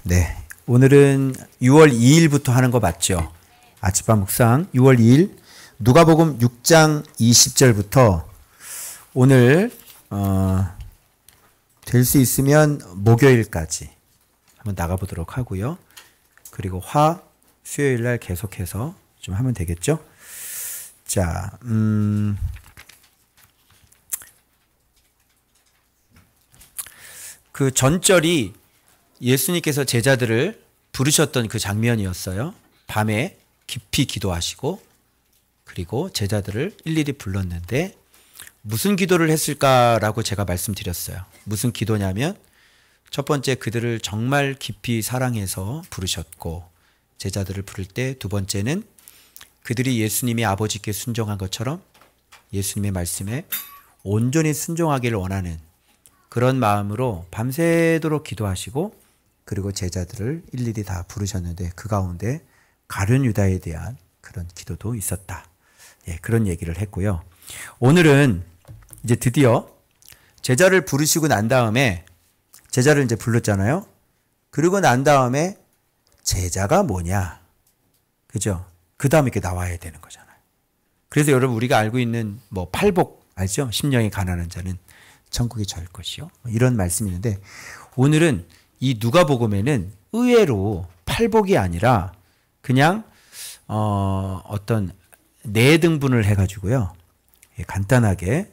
네. 오늘은 6월 2일부터 하는 거 맞죠? 아침밥 묵상 6월 2일 누가복음 6장 20절부터 오늘 될 수 있으면 목요일까지 한번 나가보도록 하고요. 그리고 수요일 날 계속해서 좀 하면 되겠죠? 자, 그 전절이 예수님께서 제자들을 부르셨던 그 장면이었어요. 밤에 깊이 기도하시고 그리고 제자들을 일일이 불렀는데 무슨 기도를 했을까라고 제가 말씀드렸어요. 무슨 기도냐면 첫 번째 그들을 정말 깊이 사랑해서 부르셨고 제자들을 부를 때 두 번째는 그들이 예수님이 아버지께 순종한 것처럼 예수님의 말씀에 온전히 순종하기를 원하는 그런 마음으로 밤새도록 기도하시고 그리고 제자들을 일일이 다 부르셨는데 그 가운데 가룟 유다에 대한 그런 기도도 있었다. 예, 그런 얘기를 했고요. 오늘은 이제 드디어 제자를 부르시고 난 다음에 제자를 이제 불렀잖아요. 그리고 난 다음에 제자가 뭐냐? 그죠? 그 다음에 이렇게 나와야 되는 거잖아요. 그래서 여러분 우리가 알고 있는 뭐 팔복 알죠? 심령이 가난한 자는 천국이 저일 것이요. 이런 말씀이 있는데 오늘은 이 누가복음에는 의외로 팔복이 아니라 그냥 어떤 네 등분을 해가지고요. 간단하게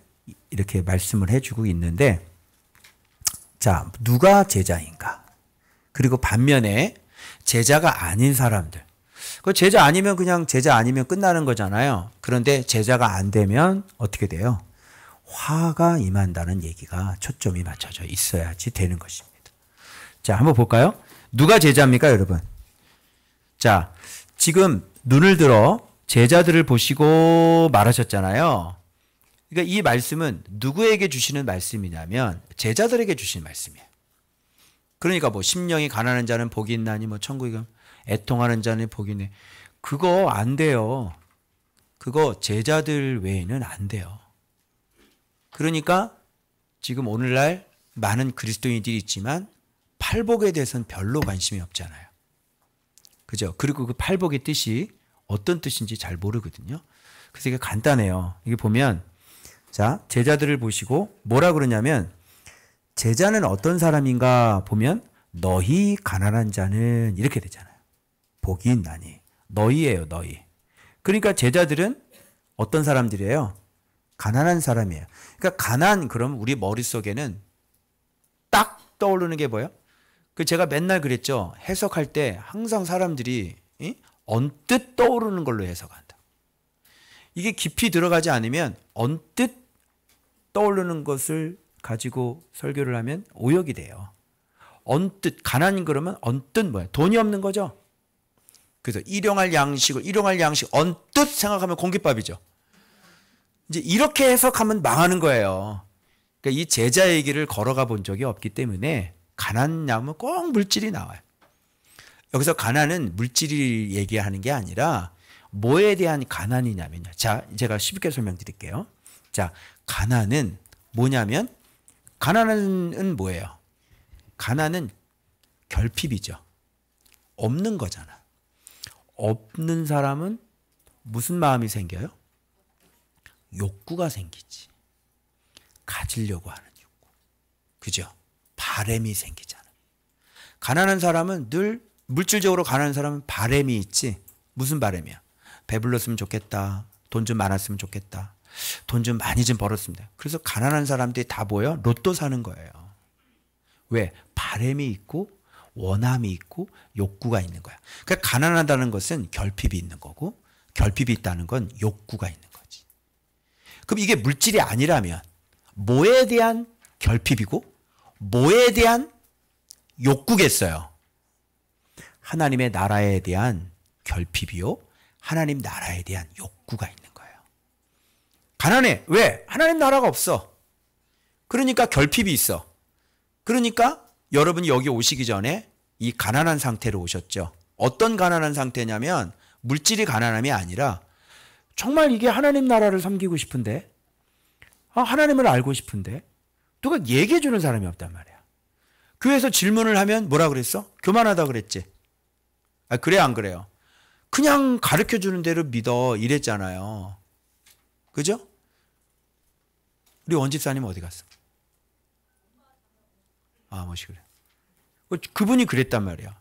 이렇게 말씀을 해주고 있는데 자, 누가 제자인가? 그리고 반면에 제자가 아닌 사람들. 그 제자 아니면 그냥 제자 아니면 끝나는 거잖아요. 그런데 제자가 안 되면 어떻게 돼요? 화가 임한다는 얘기가 초점이 맞춰져 있어야지 되는 것입니다. 자, 한번 볼까요? 누가 제자입니까, 여러분? 자, 지금 눈을 들어 제자들을 보시고 말하셨잖아요. 그러니까 이 말씀은 누구에게 주시는 말씀이냐면 제자들에게 주시는 말씀이에요. 그러니까 뭐 심령이 가난한 자는 복이 있나니 뭐 천국에 애통하는 자는 복이 있네. 그거 안 돼요. 그거 제자들 외에는 안 돼요. 그러니까 지금 오늘날 많은 그리스도인들이 있지만 팔복에 대해서는 별로 관심이 없잖아요. 그죠? 그리고 그 팔복의 뜻이 어떤 뜻인지 잘 모르거든요. 그래서 이게 간단해요. 이게 보면 자, 제자들을 보시고 뭐라 그러냐면 제자는 어떤 사람인가 보면 너희 가난한 자는 이렇게 되잖아요. 복이 있나니. 너희예요, 너희. 그러니까 제자들은 어떤 사람들이에요? 가난한 사람이에요. 그러니까 가난 그럼 우리 머릿속에는 딱 떠오르는 게 뭐예요? 그 제가 맨날 그랬죠. 해석할 때 항상 사람들이 언뜻 떠오르는 걸로 해석한다. 이게 깊이 들어가지 않으면 언뜻 떠오르는 것을 가지고 설교를 하면 오역이 돼요. 언뜻 가난 그러면 언뜻 뭐야? 돈이 없는 거죠. 그래서 일용할 양식 언뜻 생각하면 공깃밥이죠. 이제 이렇게 해석하면 망하는 거예요. 그러니까 이 제자 얘기를 걸어가 본 적이 없기 때문에 가난하면 꼭 물질이 나와요. 여기서 가난은 물질이 얘기하는 게 아니라 뭐에 대한 가난이냐면요. 자, 제가 쉽게 설명드릴게요. 자, 가난은 뭐냐면 가난은 뭐예요? 가난은 결핍이죠. 없는 거잖아. 없는 사람은 무슨 마음이 생겨요? 욕구가 생기지. 가지려고 하는 욕구. 그죠? 바램이 생기잖아. 가난한 사람은 늘 물질적으로 가난한 사람은 바램이 있지. 무슨 바램이야? 배불렀으면 좋겠다. 돈 좀 많았으면 좋겠다. 돈 좀 많이 좀 벌었습니다. 그래서 가난한 사람들이 다 뭐예요? 로또 사는 거예요. 왜? 바램이 있고 원함이 있고 욕구가 있는 거야. 그러니까 가난하다는 것은 결핍이 있는 거고 결핍이 있다는 건 욕구가 있는 거지. 그럼 이게 물질이 아니라면 뭐에 대한 결핍이고 뭐에 대한 욕구겠어요? 하나님의 나라에 대한 결핍이요. 하나님 나라에 대한 욕구가 있는 거예요. 가난해. 왜? 하나님 나라가 없어. 그러니까 결핍이 있어. 그러니까 여러분이 여기 오시기 전에 이 가난한 상태로 오셨죠. 어떤 가난한 상태냐면 물질이 가난함이 아니라 정말 이게 하나님 나라를 섬기고 싶은데 하나님을 알고 싶은데 누가 얘기해 주는 사람이 없단 말이야. 교회에서 질문을 하면 뭐라 그랬어? 교만하다 그랬지. 아, 그래 안 그래요? 그냥 가르쳐 주는 대로 믿어 이랬잖아요. 그죠? 우리 원집사님 어디 갔어? 아, 뭐시 그래. 그분이 그랬단 말이야.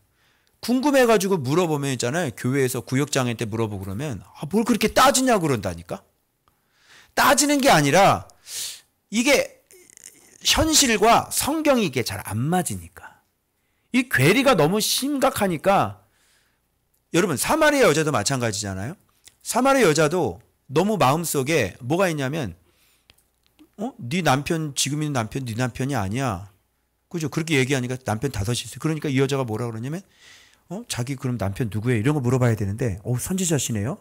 궁금해가지고 물어보면 있잖아요. 교회에서 구역장애 때 물어보고 그러면 뭘 그렇게 따지냐고 그런다니까. 따지는 게 아니라 이게 현실과 성경이 이게 잘 안 맞으니까. 이 괴리가 너무 심각하니까. 여러분 사마리아 여자도 마찬가지잖아요. 사마리아 여자도 너무 마음속에 뭐가 있냐면 네 남편 지금 있는 남편 네 남편이 아니야. 그죠? 그렇게 얘기하니까 남편 5이 있어요. 그러니까 이 여자가 뭐라 그러냐면 자기 그럼 남편 누구예요? 이런 거 물어봐야 되는데 선지자시네요?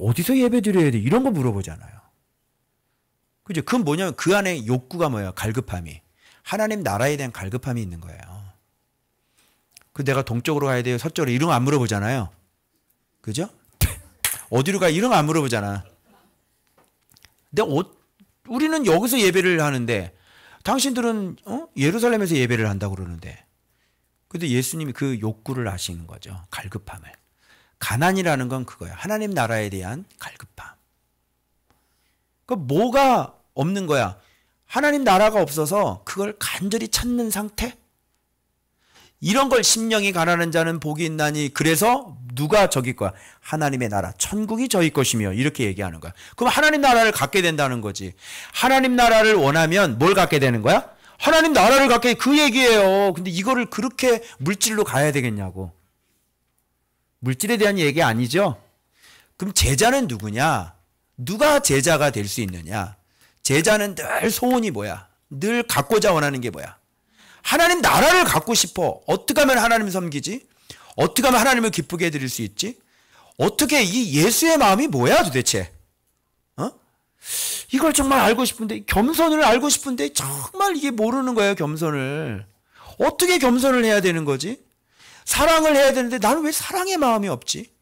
어디서 예배 드려야 돼? 이런 거 물어보잖아요. 그죠? 그건 뭐냐면 그 안에 욕구가 뭐예요? 갈급함이. 하나님 나라에 대한 갈급함이 있는 거예요. 그 내가 동쪽으로 가야 돼요? 서쪽으로? 이런 거 안 물어보잖아요. 그죠? 어디로 가? 이런 거 안 물어보잖아. 근데 우리는 여기서 예배를 하는데 당신들은 예루살렘에서 예배를 한다고 그러는데. 근데 예수님이 그 욕구를 아시는 거죠. 갈급함을. 가난이라는 건 그거예요. 하나님 나라에 대한 갈급함. 그 뭐가 없는 거야? 하나님 나라가 없어서 그걸 간절히 찾는 상태? 이런 걸 심령이 가난한 자는 복이 있나니 그래서 누가 저기 거야? 하나님의 나라, 천국이 저희 것이며 이렇게 얘기하는 거야. 그럼 하나님 나라를 갖게 된다는 거지. 하나님 나라를 원하면 뭘 갖게 되는 거야? 하나님 나라를 갖게 그 얘기예요. 근데 이거를 그렇게 물질로 가야 되겠냐고. 물질에 대한 얘기 아니죠? 그럼 제자는 누구냐? 누가 제자가 될 수 있느냐? 제자는 늘 소원이 뭐야? 늘 갖고자 원하는 게 뭐야? 하나님 나라를 갖고 싶어. 어떻게 하면 하나님을 섬기지? 어떻게 하면 하나님을 기쁘게 해드릴 수 있지? 어떻게 이 예수의 마음이 뭐야 도대체? 이걸 정말 알고 싶은데, 겸손을 알고 싶은데 정말 이게 모르는 거예요. 겸손을. 어떻게 겸손을 해야 되는 거지? 사랑을 해야 되는데 나는 왜 사랑의 마음이 없지?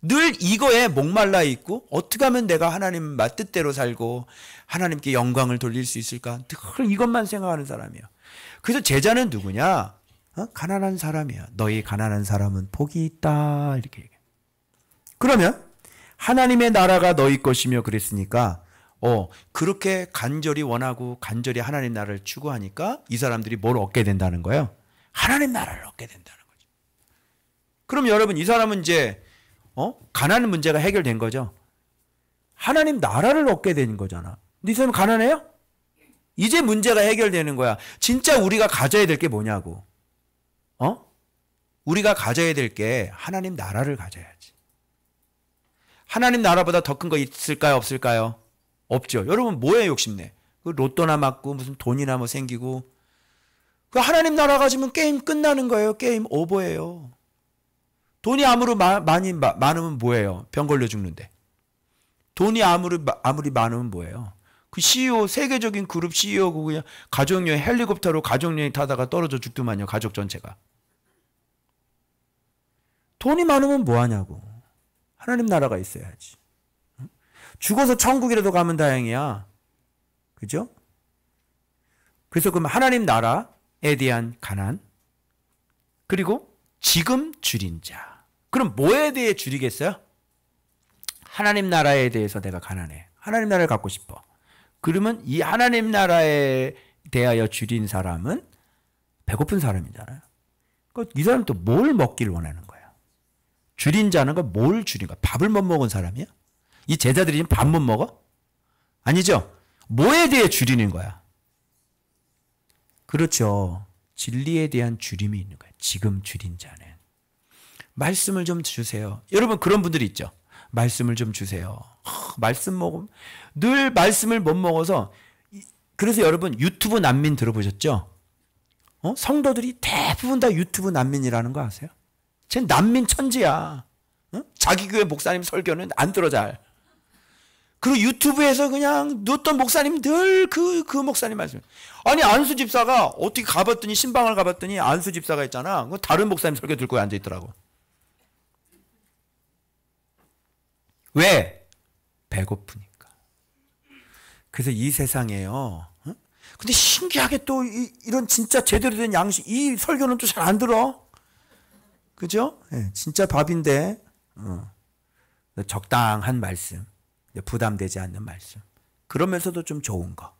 늘 이거에 목말라 있고 어떻게 하면 내가 하나님 뜻대로 살고 하나님께 영광을 돌릴 수 있을까? 늘 이것만 생각하는 사람이에요. 그래서 제자는 누구냐? 가난한 사람이야. 너희 가난한 사람은 복이 있다. 이렇게 얘기해. 그러면 하나님의 나라가 너희 것이며 그랬으니까 그렇게 간절히 원하고 간절히 하나님 나라를 추구하니까 이 사람들이 뭘 얻게 된다는 거예요? 하나님 나라를 얻게 된다는 거죠. 그럼 여러분 이 사람은 이제 가난 문제가 해결된 거죠. 하나님 나라를 얻게 되는 거잖아. 근데 이 사람은 가난해요? 이제 문제가 해결되는 거야. 진짜 우리가 가져야 될 게 뭐냐고. 우리가 가져야 될 게 하나님 나라를 가져야지. 하나님 나라보다 더 큰 거 있을까요? 없을까요? 없죠. 여러분 뭐에 욕심내? 그 로또나 맞고 무슨 돈이나 뭐 생기고. 그 하나님 나라 가지면 게임 끝나는 거예요. 게임 오버예요. 돈이 많이 많으면 뭐예요? 병 걸려 죽는데. 돈이 아무리 많으면 뭐예요? 그 CEO, 세계적인 그룹 CEO고 그냥 가족여행 헬리콥터로 가족여행 타다가 떨어져 죽더만요. 가족 전체가. 돈이 많으면 뭐하냐고. 하나님 나라가 있어야지. 죽어서 천국이라도 가면 다행이야. 그죠? 그래서 그럼 하나님 나라에 대한 가난, 그리고 지금 줄인 자. 그럼 뭐에 대해 줄이겠어요? 하나님 나라에 대해서 내가 가난해. 하나님 나라를 갖고 싶어. 그러면 이 하나님 나라에 대하여 줄인 사람은 배고픈 사람이잖아요. 이 사람은 또 뭘 먹기를 원하는 거야? 줄인 자는 뭘 줄인 거야? 밥을 못 먹은 사람이야? 이 제자들이 지금 밥 못 먹어? 아니죠. 뭐에 대해 줄이는 거야? 그렇죠. 진리에 대한 줄임이 있는 거야. 지금 줄인 자는. 말씀을 좀 주세요. 여러분 그런 분들이 있죠. 말씀을 좀 주세요. 말씀 먹으면 늘 말씀을 못 먹어서. 그래서 여러분 유튜브 난민 들어보셨죠? 성도들이 대부분 다 유튜브 난민이라는 거 아세요? 쟤 난민 천지야. 자기 교회 목사님 설교는 안 들어 잘. 그리고 유튜브에서 그냥 어떤 목사님 늘 그 목사님 말씀. 아니 안수 집사가 어떻게 가봤더니 신방을 가봤더니 안수 집사가 있잖아. 다른 목사님 설교 듣고 앉아 있더라고. 왜? 배고프니까. 그래서 이 세상에요. 근데 신기하게 또 이런 진짜 제대로 된 양식, 이 설교는 또 잘 안 들어. 그죠? 네, 진짜 밥인데, 적당한 말씀, 부담되지 않는 말씀. 그러면서도 좀 좋은 거.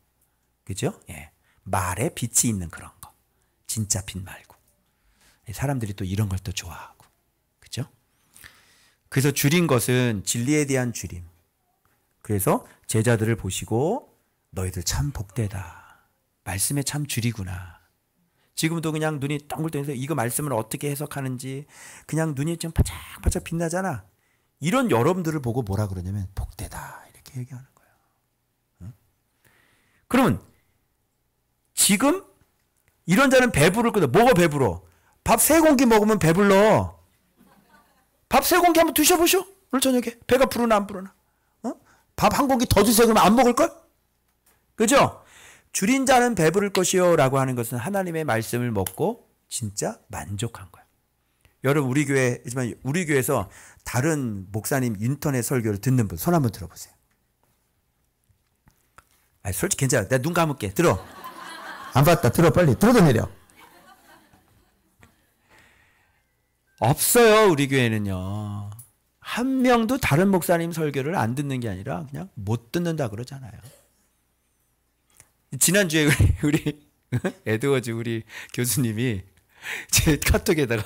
그죠? 예. 말에 빛이 있는 그런 거. 진짜 빛 말고. 사람들이 또 이런 걸 또 좋아하고. 그죠? 그래서 줄인 것은 진리에 대한 줄임. 그래서 제자들을 보시고 너희들 참 복되다. 말씀에 참 줄이구나. 지금도 그냥 눈이 덩글덩해서 이거 말씀을 어떻게 해석하는지 그냥 눈이 좀 바짝바짝 빛나잖아. 이런 여러분들을 보고 뭐라 그러냐면 복되다 이렇게 얘기하는 거예요. 응? 그러면 지금 이런 자는 배부를 거다. 뭐가 배불러? 밥 3공기 먹으면 배불러. 밥 3공기 한번 드셔보쇼. 오늘 저녁에 배가 부르나 안 부르나. 밥 1공기 더 드세요. 그러면 안 먹을걸? 그죠? 줄인 자는 배부를 것이요 라고 하는 것은 하나님의 말씀을 먹고 진짜 만족한 거야. 여러분 우리 교회에서 다른 목사님 인터넷 설교를 듣는 분 손 한번 들어보세요. 아니, 솔직히 괜찮아. 내가 눈 감을게. 들어. 안 봤다. 들어 빨리. 들어도 내려. 없어요. 우리 교회는요. 한 명도 다른 목사님 설교를 안 듣는 게 아니라 그냥 못 듣는다 그러잖아요. 지난주에 우리 에드워즈 우리 교수님이 제 카톡에다가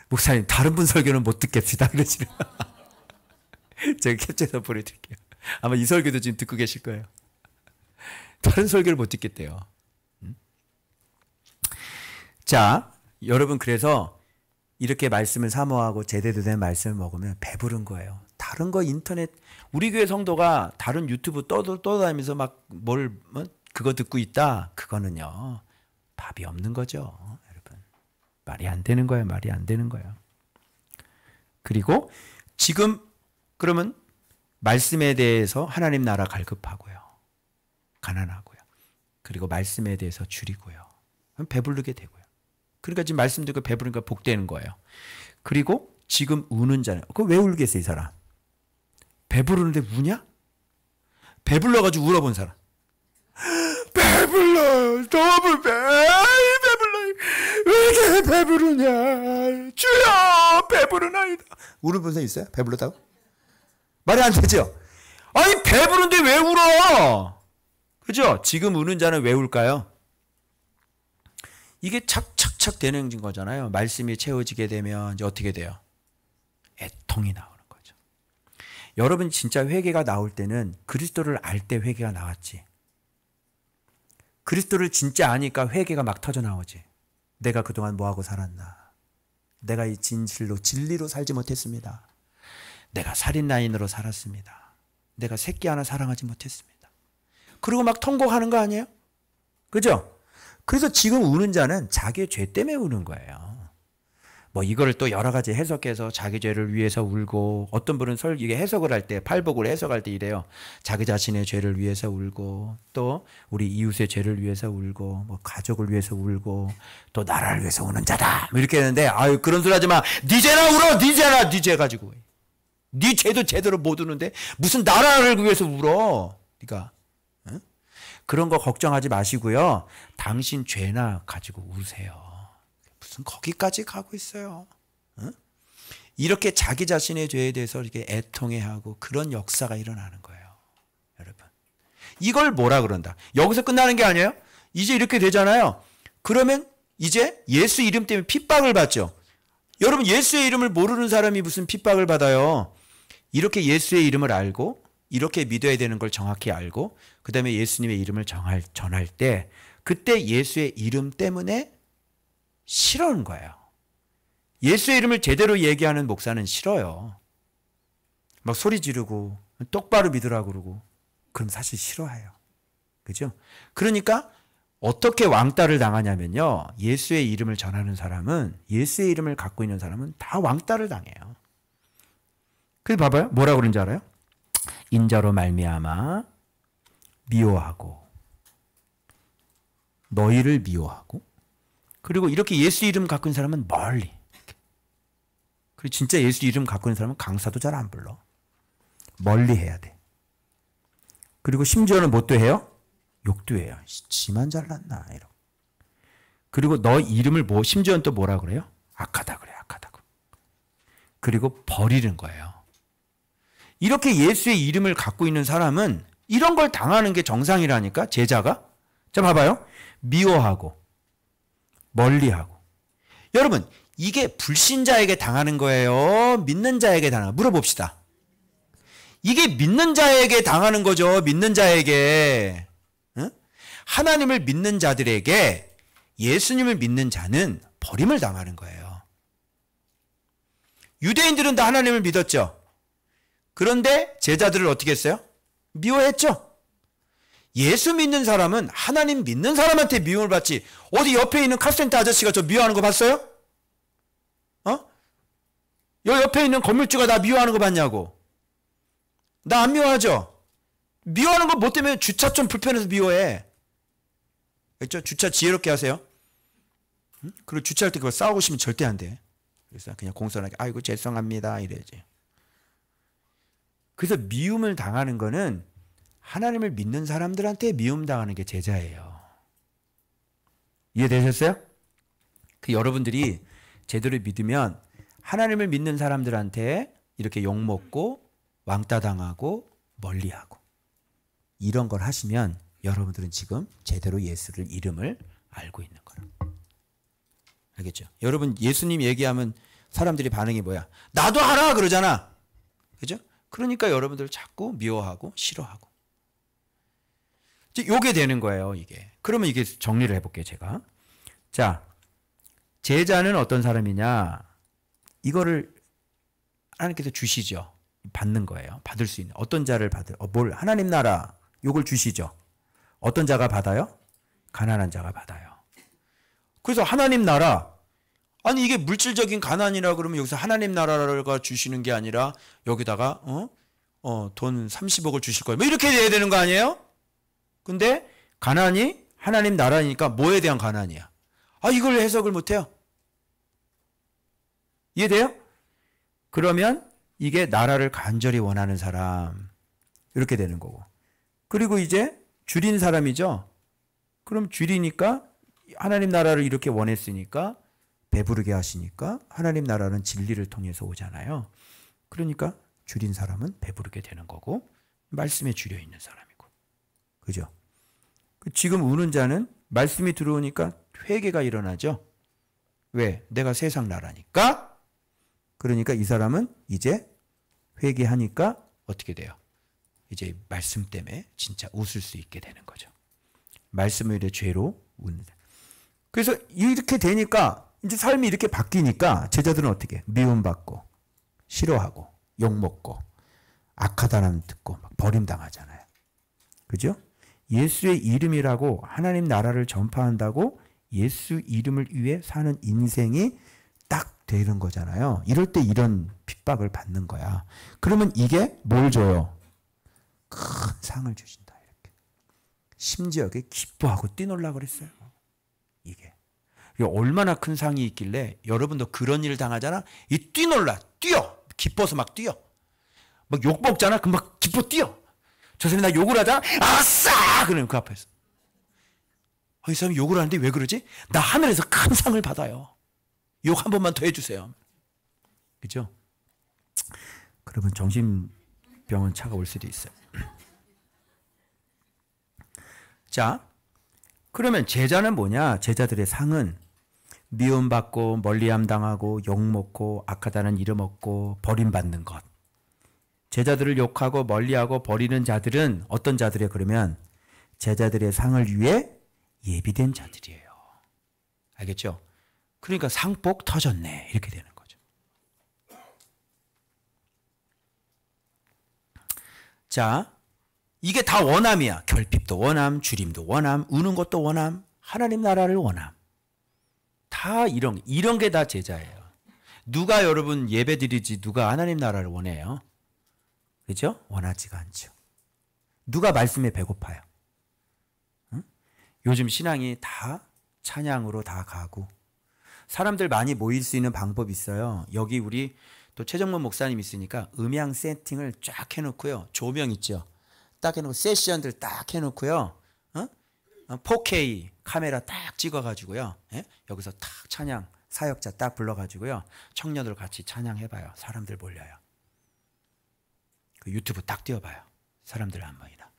목사님 다른 분 설교는 못 듣겠습니다. 그러시는 제가 캡처해서 보내드릴게요. 아마 이 설교도 지금 듣고 계실 거예요. 다른 설교를 못 듣겠대요. 자, 여러분 그래서 이렇게 말씀을 사모하고 제대로 된 말씀을 먹으면 배부른 거예요. 다른 거 인터넷 우리 교회 성도가 다른 유튜브 떠다니면서 막 그거 듣고 있다. 그거는요. 밥이 없는 거죠. 여러분. 말이 안 되는 거예요. 말이 안 되는 거예요. 그리고 지금 그러면 말씀에 대해서 하나님 나라 갈급하고요. 가난하고요. 그리고 말씀에 대해서 줄이고요. 배부르게 되고요. 그러니까 지금 말씀 듣고 배부르니까 복되는 거예요. 그리고 지금 우는 자는 그거 왜 울겠어 이 사람? 배부르는데 우냐? 배불러가지고 울어본 사람. 배불러 너무 배불러 왜 이렇게 배부르냐 주여 배부르나이다. 울어본 사람 있어요? 배불렀다고? 말이 안 되죠? 아니 배부른데 왜 울어? 그죠? 지금 우는 자는 왜 울까요? 이게 착착착 되는 거잖아요. 말씀이 채워지게 되면 이제 어떻게 돼요? 애통이 나오는 거죠. 여러분 진짜 회개가 나올 때는 그리스도를 알 때 회개가 나왔지. 그리스도를 진짜 아니까 회개가 막 터져 나오지. 내가 그동안 뭐하고 살았나. 내가 이 진리로 살지 못했습니다. 내가 살인라인으로 살았습니다. 내가 새끼 하나 사랑하지 못했습니다. 그리고 막 통곡하는 거 아니에요? 그죠? 그래서 지금 우는 자는 자기의 죄 때문에 우는 거예요. 뭐 이거를 또 여러 가지 해석해서 자기 죄를 위해서 울고 어떤 분은 이게 해석을 할 때 팔복으로 해석할 때 이래요. 자기 자신의 죄를 위해서 울고 또 우리 이웃의 죄를 위해서 울고 뭐 가족을 위해서 울고 또 나라를 위해서 우는 자다. 뭐 이렇게 했는데 아유 그런 소리 하지 마. 네 죄나 울어. 네 죄 가지고. 네 죄도 제대로 못 우는데 무슨 나라를 위해서 울어. 그러니까 그런 거 걱정하지 마시고요. 당신 죄나 가지고 우세요. 무슨 거기까지 가고 있어요. 이렇게 자기 자신의 죄에 대해서 이렇게 애통해하고 그런 역사가 일어나는 거예요. 여러분. 이걸 뭐라 그런다. 여기서 끝나는 게 아니에요. 이제 이렇게 되잖아요. 그러면 이제 예수 이름 때문에 핍박을 받죠. 여러분 예수의 이름을 모르는 사람이 무슨 핍박을 받아요. 이렇게 예수의 이름을 알고 이렇게 믿어야 되는 걸 정확히 알고 그 다음에 예수님의 이름을 전할 때 그때 예수의 이름 때문에 싫어하는 거예요. 예수의 이름을 제대로 얘기하는 목사는 싫어요. 막 소리 지르고 똑바로 믿으라고 그러고 그럼 사실 싫어해요. 그죠? 그러니까 어떻게 왕따를 당하냐면요. 예수의 이름을 전하는 사람은 예수의 이름을 갖고 있는 사람은 다 왕따를 당해요. 그래서 봐봐요. 뭐라고 그런지 알아요? 인자로 말미암아 미워하고 너희를 미워하고 그리고 이렇게 예수 이름 갖고 있는 사람은 멀리 그리고 진짜 예수 이름 갖고 있는 사람은 강사도 잘 안 불러. 멀리 해야 돼. 그리고 심지어는 뭣도 해요? 욕도 해요. 지만 잘났나 이러고. 그리고 너 이름을 심지어는 또 뭐라 그래요? 악하다 그래, 악하다고. 그리고 버리는 거예요. 이렇게 예수의 이름을 갖고 있는 사람은 이런 걸 당하는 게 정상이라니까, 제자가. 자, 봐봐요. 미워하고 멀리하고. 여러분, 이게 불신자에게 당하는 거예요? 믿는 자에게 당하는 거예요? 물어봅시다. 이게 믿는 자에게 당하는 거죠. 믿는 자에게. 응? 하나님을 믿는 자들에게, 예수님을 믿는 자는 버림을 당하는 거예요. 유대인들은 다 하나님을 믿었죠. 그런데 제자들을 어떻게 했어요? 미워했죠. 예수 믿는 사람은 하나님 믿는 사람한테 미움을 받지, 어디 옆에 있는 카센터 아저씨가 저 미워하는 거 봤어요? 여 옆에 있는 건물주가 나 미워하는 거 봤냐고. 나 안 미워하죠? 미워하는 거 뭐 때문에? 주차 좀 불편해서 미워해. 그렇죠? 주차 지혜롭게 하세요. 그리고 주차할 때 그거 싸우고 싶으면 절대 안 돼. 그래서 그냥 공손하게 아이고 죄송합니다 이래야지. 그래서 미움을 당하는 거는 하나님을 믿는 사람들한테 미움 당하는 게 제자예요. 이해되셨어요? 여러분들이 제대로 믿으면 하나님을 믿는 사람들한테 이렇게 욕먹고 왕따 당하고 멀리하고 이런 걸 하시면 여러분들은 지금 제대로 예수를 이름을 알고 있는 거예요. 알겠죠? 여러분 예수님 얘기하면 사람들이 반응이 뭐야? 나도 알아 그러잖아. 그죠? 그러니까 여러분들 자꾸 미워하고 싫어하고. 요게 되는 거예요, 이게. 그러면 이게 정리를 해볼게요, 제가. 자, 제자는 어떤 사람이냐? 이거를 하나님께서 주시죠. 받는 거예요. 받을 수 있는. 어떤 자를 뭘 하나님 나라 요걸 주시죠. 어떤 자가 받아요? 가난한 자가 받아요. 그래서 하나님 나라, 아니 이게 물질적인 가난이라 그러면 여기서 하나님 나라가 주시는 게 아니라 여기다가 돈 30억을 주실 거예요. 뭐 이렇게 돼야 되는 거 아니에요? 근데 가난이 하나님 나라니까 뭐에 대한 가난이야? 아, 이걸 해석을 못해요. 이해돼요? 그러면 이게 나라를 간절히 원하는 사람 이렇게 되는 거고. 그리고 이제 줄인 사람이죠. 그럼 줄이니까 하나님 나라를 이렇게 원했으니까 배부르게 하시니까 하나님 나라는 진리를 통해서 오잖아요. 그러니까 줄인 사람은 배부르게 되는 거고 말씀에 줄여 있는 사람이고. 그죠? 지금 우는 자는 말씀이 들어오니까 회개가 일어나죠. 왜? 내가 세상 나라니까. 그러니까 이 사람은 이제 회개하니까 어떻게 돼요? 이제 말씀 때문에 진짜 웃을 수 있게 되는 거죠. 말씀 외에 죄로 웃는. 그래서 이렇게 되니까 이제 삶이 이렇게 바뀌니까 제자들은 어떻게? 미움받고 싫어하고 욕먹고 악하다는 듣고 막 버림당하잖아요. 그죠? 예수의 이름이라고 하나님 나라를 전파한다고 예수 이름을 위해 사는 인생이 딱 되는 거잖아요. 이럴 때 이런 핍박을 받는 거야. 그러면 이게 뭘 줘요? 큰 상을 주신다. 이렇게. 심지어 이게 기뻐하고 뛰놀라 그랬어요. 이게 얼마나 큰 상이 있길래 여러분도 그런 일 당하잖아. 이 뛰놀라, 뛰어, 기뻐서 막 뛰어. 막 욕 먹잖아. 그럼 막 기뻐 뛰어. 저 사람이 나 욕을 하잖아. 아싸! 그러면 그 앞에서. 이 사람이 욕을 하는데 왜 그러지? 나 하늘에서 큰 상을 받아요. 욕 한 번만 더 해주세요. 그죠? 그러면 정신병원 차가 올 수도 있어요. 자, 그러면 제자는 뭐냐? 제자들의 상은 미움받고 멀리함 당하고 욕먹고 악하다는 이름 얻고 버림받는 것. 제자들을 욕하고 멀리하고 버리는 자들은 어떤 자들이에요? 그러면 제자들의 상을 위해 예비된 자들이에요. 알겠죠? 그러니까 상복 터졌네 이렇게 되는 거죠. 자, 이게 다 원함이야. 결핍도 원함, 줄임도 원함, 우는 것도 원함, 하나님 나라를 원함. 다 이런 게 다 제자예요. 누가 여러분 예배 드리지 누가 하나님 나라를 원해요? 그죠? 원하지가 않죠. 누가 말씀에 배고파요? 응? 요즘 신앙이 다 찬양으로 다 가고 사람들 많이 모일 수 있는 방법이 있어요. 여기 우리 또 최정문 목사님 있으니까 음향 세팅을 쫙 해놓고요. 조명 있죠. 딱 해놓고 세션들 딱 해놓고요. 어? 4K 카메라 딱 찍어가지고요. 예? 여기서 딱 찬양 사역자 딱 불러가지고요. 청년들 같이 찬양해봐요. 사람들 몰려요. 그 유튜브 딱 띄워봐요. 사람들 한 번이나.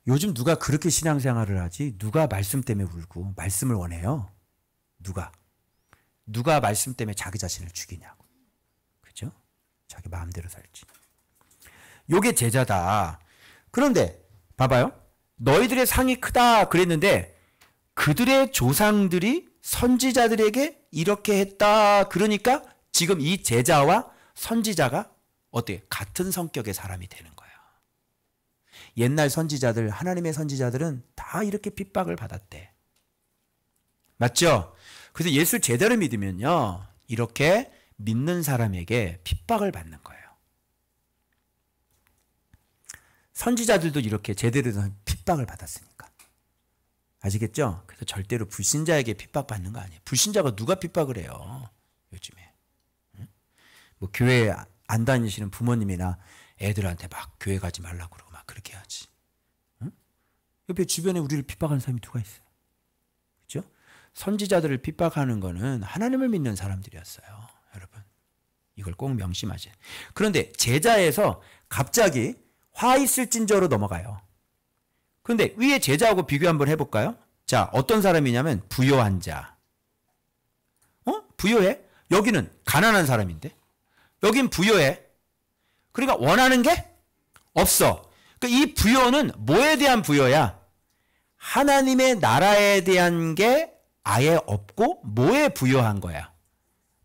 요즘 누가 그렇게 신앙생활을 하지? 누가 말씀 때문에 울고 말씀을 원해요? 누가 말씀 때문에 자기 자신을 죽이냐고. 그죠? 자기 마음대로 살지. 요게 제자다. 그런데 봐봐요. 너희들의 상이 크다 그랬는데 그들의 조상들이 선지자들에게 이렇게 했다. 그러니까 지금 이 제자와 선지자가 어때요? 같은 성격의 사람이 되는 거예요. 옛날 선지자들, 하나님의 선지자들은 다 이렇게 핍박을 받았대. 맞죠? 그래서 예수 제대로 믿으면요. 이렇게 믿는 사람에게 핍박을 받는 거예요. 선지자들도 이렇게 제대로 된 핍박을 받았으니까. 아시겠죠? 그래서 절대로 불신자에게 핍박받는 거 아니에요. 불신자가 누가 핍박을 해요? 요즘에. 뭐 교회 안 다니시는 부모님이나 애들한테 막 교회 가지 말라고 그러고 막 그렇게 해야지. 옆에 주변에 우리를 핍박하는 사람이 누가 있어요? 그렇죠? 선지자들을 핍박하는 거는 하나님을 믿는 사람들이었어요. 여러분. 이걸 꼭 명심하세요. 그런데 제자에서 갑자기 화 있을진저로 넘어가요. 그런데 위에 제자하고 비교 한번 해볼까요? 자, 어떤 사람이냐면 부요한 자. 부요해? 여기는 가난한 사람인데. 여긴 부요해. 그러니까 원하는 게 없어. 그러니까 이 부요는 뭐에 대한 부요야? 하나님의 나라에 대한 게 아예 없고 뭐에 부요한 거야?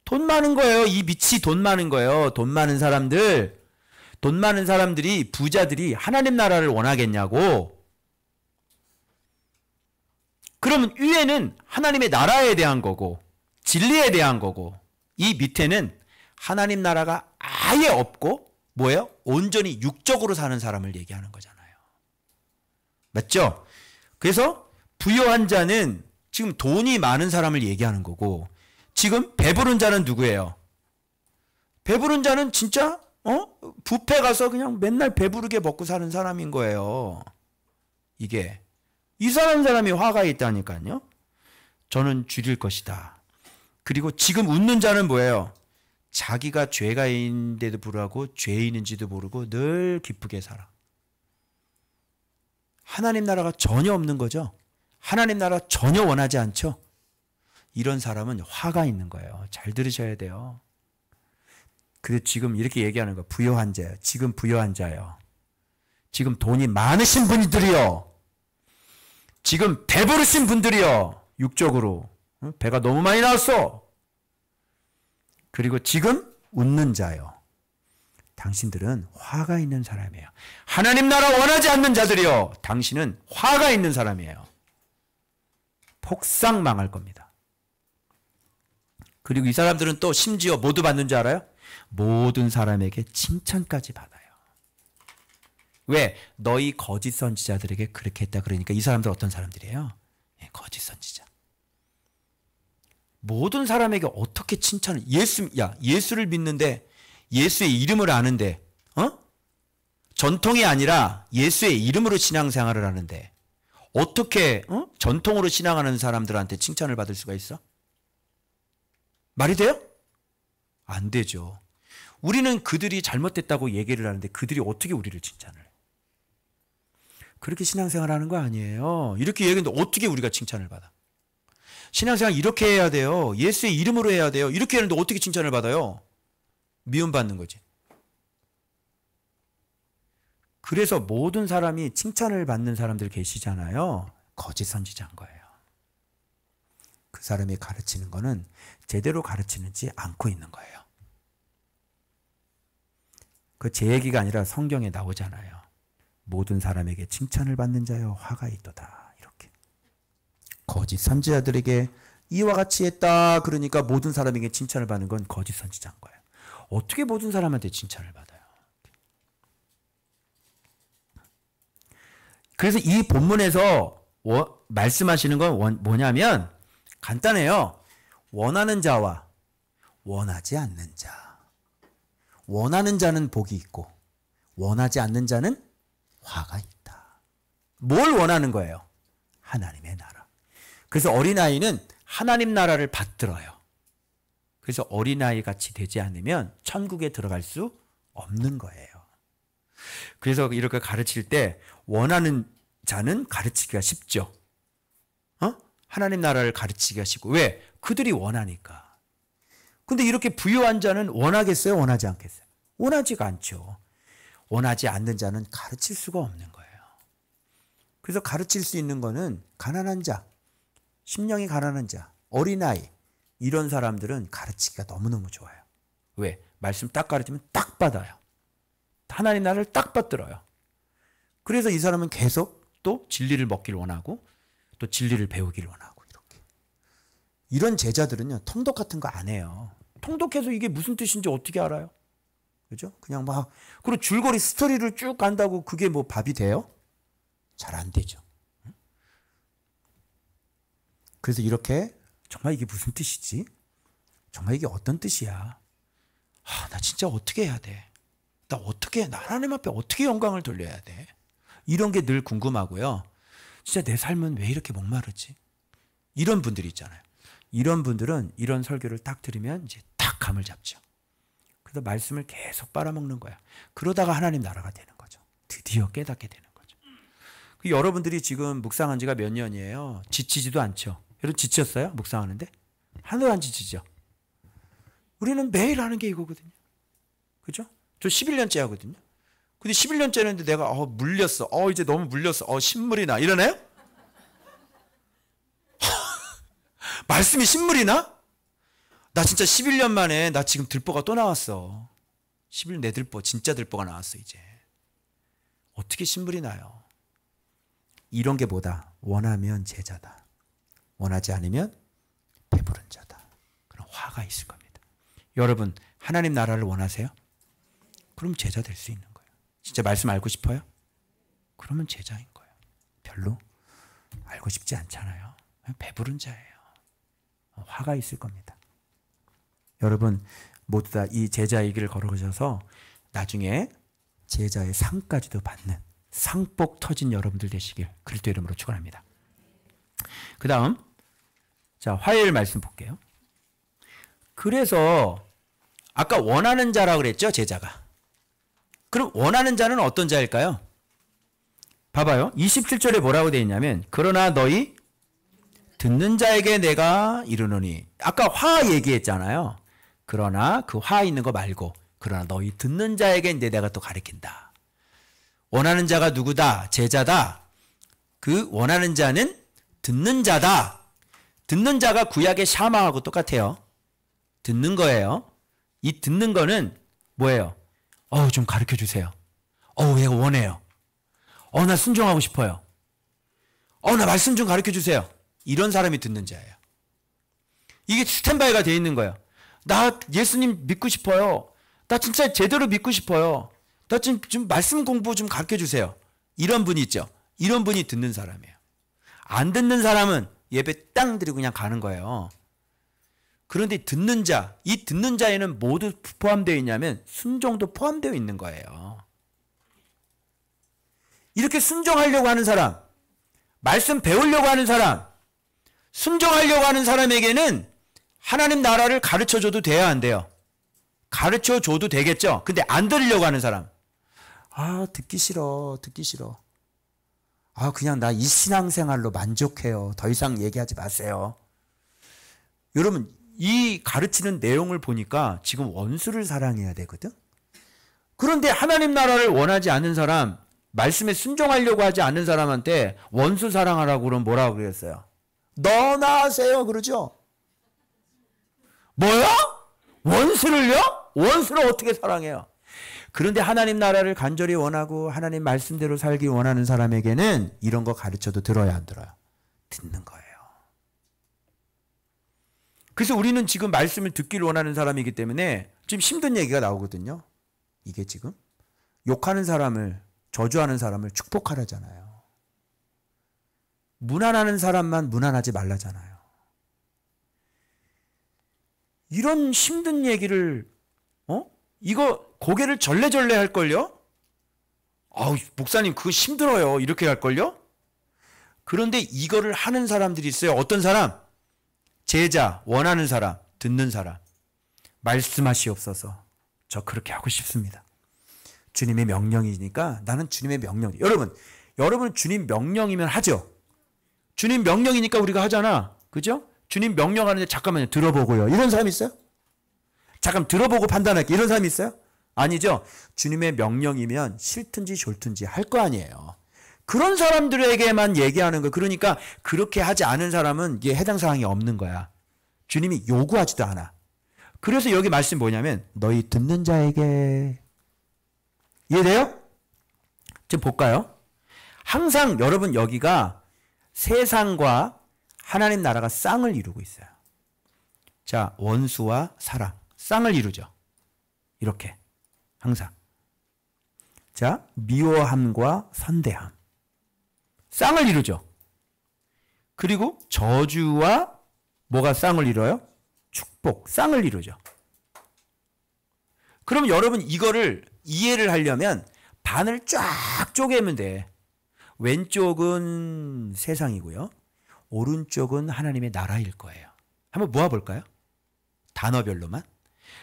돈 많은 거예요. 이 밑이 돈 많은 거예요. 돈 많은 사람들. 돈 많은 사람들이 부자들이 하나님 나라를 원하겠냐고. 그러면 위에는 하나님의 나라에 대한 거고 진리에 대한 거고 이 밑에는 하나님 나라가 아예 없고 뭐예요? 온전히 육적으로 사는 사람을 얘기하는 거잖아요. 맞죠? 그래서 부요한 자는 지금 돈이 많은 사람을 얘기하는 거고 지금 배부른 자는 누구예요? 배부른 자는 진짜 뷔페 가서 그냥 맨날 배부르게 먹고 사는 사람인 거예요. 이게 이 사람이 화가 있다니까요. 저는 줄일 것이다. 그리고 지금 웃는 자는 뭐예요? 자기가 죄가 있는데도 불구하고 죄인인지도 모르고 늘 기쁘게 살아. 하나님 나라가 전혀 없는 거죠. 하나님 나라 전혀 원하지 않죠. 이런 사람은 화가 있는 거예요. 잘 들으셔야 돼요. 그래서 지금 이렇게 얘기하는 거 부요한 자예요. 지금 부요한 자예요. 지금 돈이 많으신 분들이요. 지금 배부르신 분들이요. 육적으로. 배가 너무 많이 나왔어. 그리고 지금 웃는 자요. 당신들은 화가 있는 사람이에요. 하나님 나라 원하지 않는 자들이요. 당신은 화가 있는 사람이에요. 폭삭 망할 겁니다. 그리고 이 사람들은 또 심지어 모두 받는 줄 알아요? 모든 사람에게 칭찬까지 받아요. 왜? 너희 거짓 선지자들에게 그렇게 했다 그러니까 이 사람들 어떤 사람들이에요? 거짓 선지자. 모든 사람에게 어떻게 칭찬을 예수를 믿는데 예수의 이름을 아는데 전통이 아니라 예수의 이름으로 신앙생활을 하는데 어떻게 전통으로 신앙하는 사람들한테 칭찬을 받을 수가 있어? 말이 돼요? 안 되죠. 우리는 그들이 잘못됐다고 얘기를 하는데 그들이 어떻게 우리를 칭찬을 해? 그렇게 신앙생활 하는 거 아니에요. 이렇게 얘기했는데 어떻게 우리가 칭찬을 받아? 신앙생활 이렇게 해야 돼요. 예수의 이름으로 해야 돼요. 이렇게 하는데 어떻게 칭찬을 받아요? 미움받는 거지. 그래서 모든 사람이 칭찬을 받는 사람들 계시잖아요. 거짓 선지자인 거예요. 그 사람이 가르치는 거는 제대로 가르치는지 않고 있는 거예요. 그 제 얘기가 아니라 성경에 나오잖아요. 모든 사람에게 칭찬을 받는 자여 화가 있도다. 이렇게. 거짓 선지자들에게 이와 같이 했다. 그러니까 모든 사람에게 칭찬을 받는 건 거짓 선지자인 거예요. 어떻게 모든 사람한테 칭찬을 받아요? 그래서 이 본문에서 말씀하시는 건 뭐냐면 간단해요. 원하는 자와 원하지 않는 자. 원하는 자는 복이 있고 원하지 않는 자는 화가 있다. 뭘 원하는 거예요? 하나님의 나라. 그래서 어린아이는 하나님 나라를 받들어요. 그래서 어린아이 같이 되지 않으면 천국에 들어갈 수 없는 거예요. 그래서 이렇게 가르칠 때 원하는 자는 가르치기가 쉽죠. 하나님 나라를 가르치기가 쉽고. 왜? 그들이 원하니까. 근데 이렇게 부유한 자는 원하겠어요? 원하지 않겠어요? 원하지가 않죠. 원하지 않는 자는 가르칠 수가 없는 거예요. 그래서 가르칠 수 있는 거는 가난한 자, 심령이 가난한 자, 어린아이, 이런 사람들은 가르치기가 너무너무 좋아요. 왜? 말씀 딱 가르치면 딱 받아요. 하나님 나라를 딱 받들어요. 그래서 이 사람은 계속 또 진리를 먹길 원하고 또 진리를 배우길 원하고 이렇게. 이런 제자들은요, 통독 같은 거 안 해요. 통독해서 이게 무슨 뜻인지 어떻게 알아요? 그죠? 그냥 막, 그리고 줄거리 스토리를 쭉 간다고 그게 뭐 밥이 돼요? 잘 안 되죠. 그래서 이렇게 정말 이게 무슨 뜻이지? 정말 이게 어떤 뜻이야? 나 진짜 어떻게 해야 돼? 나 하나님 앞에 어떻게 영광을 돌려야 돼? 이런 게 늘 궁금하고요. 진짜 내 삶은 왜 이렇게 목마르지? 이런 분들이 있잖아요. 이런 분들은 이런 설교를 딱 들으면 이제 딱 감을 잡죠. 그래서 말씀을 계속 빨아먹는 거야. 그러다가 하나님 나라가 되는 거죠. 드디어 깨닫게 되는 거죠. 여러분들이 지금 묵상한 지가 몇 년이에요? 지치지도 않죠. 여러분 지쳤어요? 묵상하는데? 하나도 안 지치죠. 우리는 매일 하는 게 이거거든요. 그죠? 저 11년째 하거든요. 근데 11년째 했는데 내가 물렸어. 이제 너무 물렸어. 신물이 나. 이러나요? 말씀이 신물이 나? 나 진짜 11년 만에 나 지금 들보가 또 나왔어. 11년 내 들보, 진짜 들보가 나왔어 이제. 어떻게 신물이 나요? 이런 게 뭐다? 원하면 제자다. 원하지 않으면 배부른 자다. 그런 화가 있을 겁니다. 여러분, 하나님 나라를 원하세요? 그럼 제자 될 수 있는 거예요. 진짜 말씀 알고 싶어요? 그러면 제자인 거예요. 별로 알고 싶지 않잖아요. 배부른 자예요. 화가 있을 겁니다. 여러분 모두 다 이 제자의 길을 걸어오셔서 나중에 제자의 상까지도 받는 상복 터진 여러분들 되시길 그리스도 이름으로 축원합니다. 그 다음 자 화요일 말씀 볼게요. 그래서 아까 원하는 자라 그랬죠, 제자가. 그럼 원하는 자는 어떤 자일까요? 봐봐요. 27절에 뭐라고 되어 있냐면 그러나 너희 듣는 자에게 내가 이르노니. 아까 화 얘기했잖아요. 그러나 그 화 있는 거 말고 그러나 너희 듣는 자에게 이제 내가 또 가르친다. 원하는 자가 누구다? 제자다. 그 원하는 자는 듣는 자다. 듣는 자가 구약의 샤마하고 똑같아요. 듣는 거예요. 이 듣는 거는 뭐예요? 좀 가르쳐 주세요. 얘가 원해요. 나 순종하고 싶어요. 나 말씀 좀 가르쳐 주세요. 이런 사람이 듣는 자예요. 이게 스탠바이가 되어 있는 거예요. 나 예수님 믿고 싶어요. 나 진짜 제대로 믿고 싶어요. 나 좀 말씀 공부 좀 가르쳐 주세요. 이런 분이 있죠. 이런 분이 듣는 사람이에요. 안 듣는 사람은 예배 땅 드리고 그냥 가는 거예요. 그런데 듣는 자, 이 듣는 자에는 모두 포함되어 있냐면 순종도 포함되어 있는 거예요. 이렇게 순종하려고 하는 사람, 말씀 배우려고 하는 사람, 순종하려고 하는 사람에게는 하나님 나라를 가르쳐줘도 돼요, 안 돼요? 가르쳐줘도 되겠죠? 근데 안 들으려고 하는 사람. 듣기 싫어. 그냥 나 이 신앙생활로 만족해요. 더 이상 얘기하지 마세요. 여러분, 이 가르치는 내용을 보니까 지금 원수를 사랑해야 되거든? 그런데 하나님 나라를 원하지 않는 사람, 말씀에 순종하려고 하지 않는 사람한테 원수 사랑하라고 그러면 뭐라고 그랬어요? 너나 하세요. 그러죠? 뭐요? 원수를요? 원수를 어떻게 사랑해요? 그런데 하나님 나라를 간절히 원하고 하나님 말씀대로 살기 원하는 사람에게는 이런 거 가르쳐도 들어야 안 들어요? 듣는 거예요. 그래서 우리는 지금 말씀을 듣기를 원하는 사람이기 때문에 지금 힘든 얘기가 나오거든요. 이게 지금 욕하는 사람을, 저주하는 사람을 축복하라잖아요. 무난하는 사람만 무난하지 말라잖아요. 이런 힘든 얘기를 이거 고개를 절레절레 할걸요? 목사님 그거 힘들어요. 이렇게 할걸요? 그런데 이거를 하는 사람들이 있어요. 어떤 사람? 제자, 원하는 사람, 듣는 사람. 말씀하시옵소서. 저 그렇게 하고 싶습니다. 주님의 명령이니까 나는 주님의 명령. 여러분 주님 명령이면 하죠. 주님 명령이니까 우리가 하잖아. 그죠? 주님 명령하는데 잠깐만요. 들어보고요. 이런 사람 있어요? 잠깐 들어보고 판단할게. 이런 사람 있어요? 아니죠. 주님의 명령이면 싫든지 좋든지 할 거 아니에요. 그런 사람들에게만 얘기하는 거. 그러니까 그렇게 하지 않은 사람은 이게 해당 사항이 없는 거야. 주님이 요구하지도 않아. 그래서 여기 말씀 뭐냐면 너희 듣는 자에게. 이해돼요? 지금 볼까요? 항상 여러분 여기가 세상과 하나님 나라가 쌍을 이루고 있어요. 자, 원수와 사랑. 쌍을 이루죠. 이렇게. 항상. 자, 미워함과 선대함. 쌍을 이루죠. 그리고 저주와 뭐가 쌍을 이뤄요? 축복. 쌍을 이루죠. 그럼 여러분 이거를 이해를 하려면 반을 쫙 쪼개면 돼. 왼쪽은 세상이고요. 오른쪽은 하나님의 나라일 거예요. 한번 모아볼까요? 단어별로만.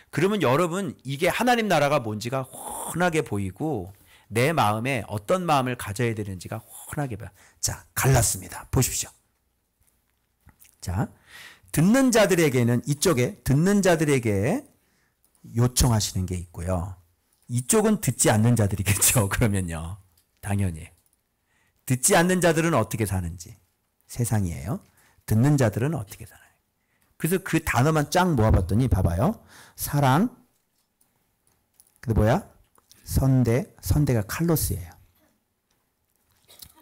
그러면 여러분 이게 하나님 나라가 뭔지가 훤하게 보이고 내 마음에 어떤 마음을 가져야 되는지가 훤하게 보여요. 자, 갈랐습니다. 보십시오. 자, 듣는 자들에게는 이쪽에 듣는 자들에게 요청하시는 게 있고요. 이쪽은 듣지 않는 자들이겠죠. 그러면요. 당연히. 듣지 않는 자들은 어떻게 사는지. 세상이에요. 듣는 자들은 어떻게 살아요. 그래서 그 단어만 쫙 모아봤더니 봐봐요. 사랑. 근데 뭐야? 선대가 칼로스예요.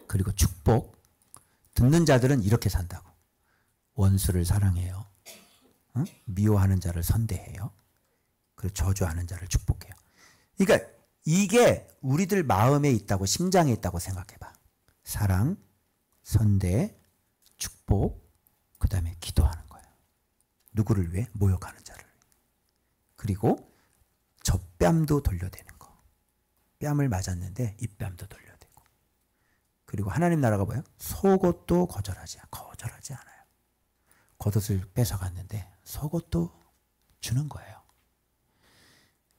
그리고 축복. 듣는 자들은 이렇게 산다고. 원수를 사랑해요. 응? 미워하는 자를 선대해요. 그리고 저주하는 자를 축복해요. 그러니까 이게 우리들 마음에 있다고, 심장에 있다고 생각해봐. 사랑, 선대, 축복, 그 다음에 기도하는 거예요. 누구를 위해? 모욕하는 자를 위해. 그리고 젖뺨도 돌려대는 거. 뺨을 맞았는데 입뺨도 돌려대고. 그리고 하나님 나라가 뭐예요? 속옷도 거절하지 않아요. 겉옷을 뺏어갔는데 속옷도 주는 거예요.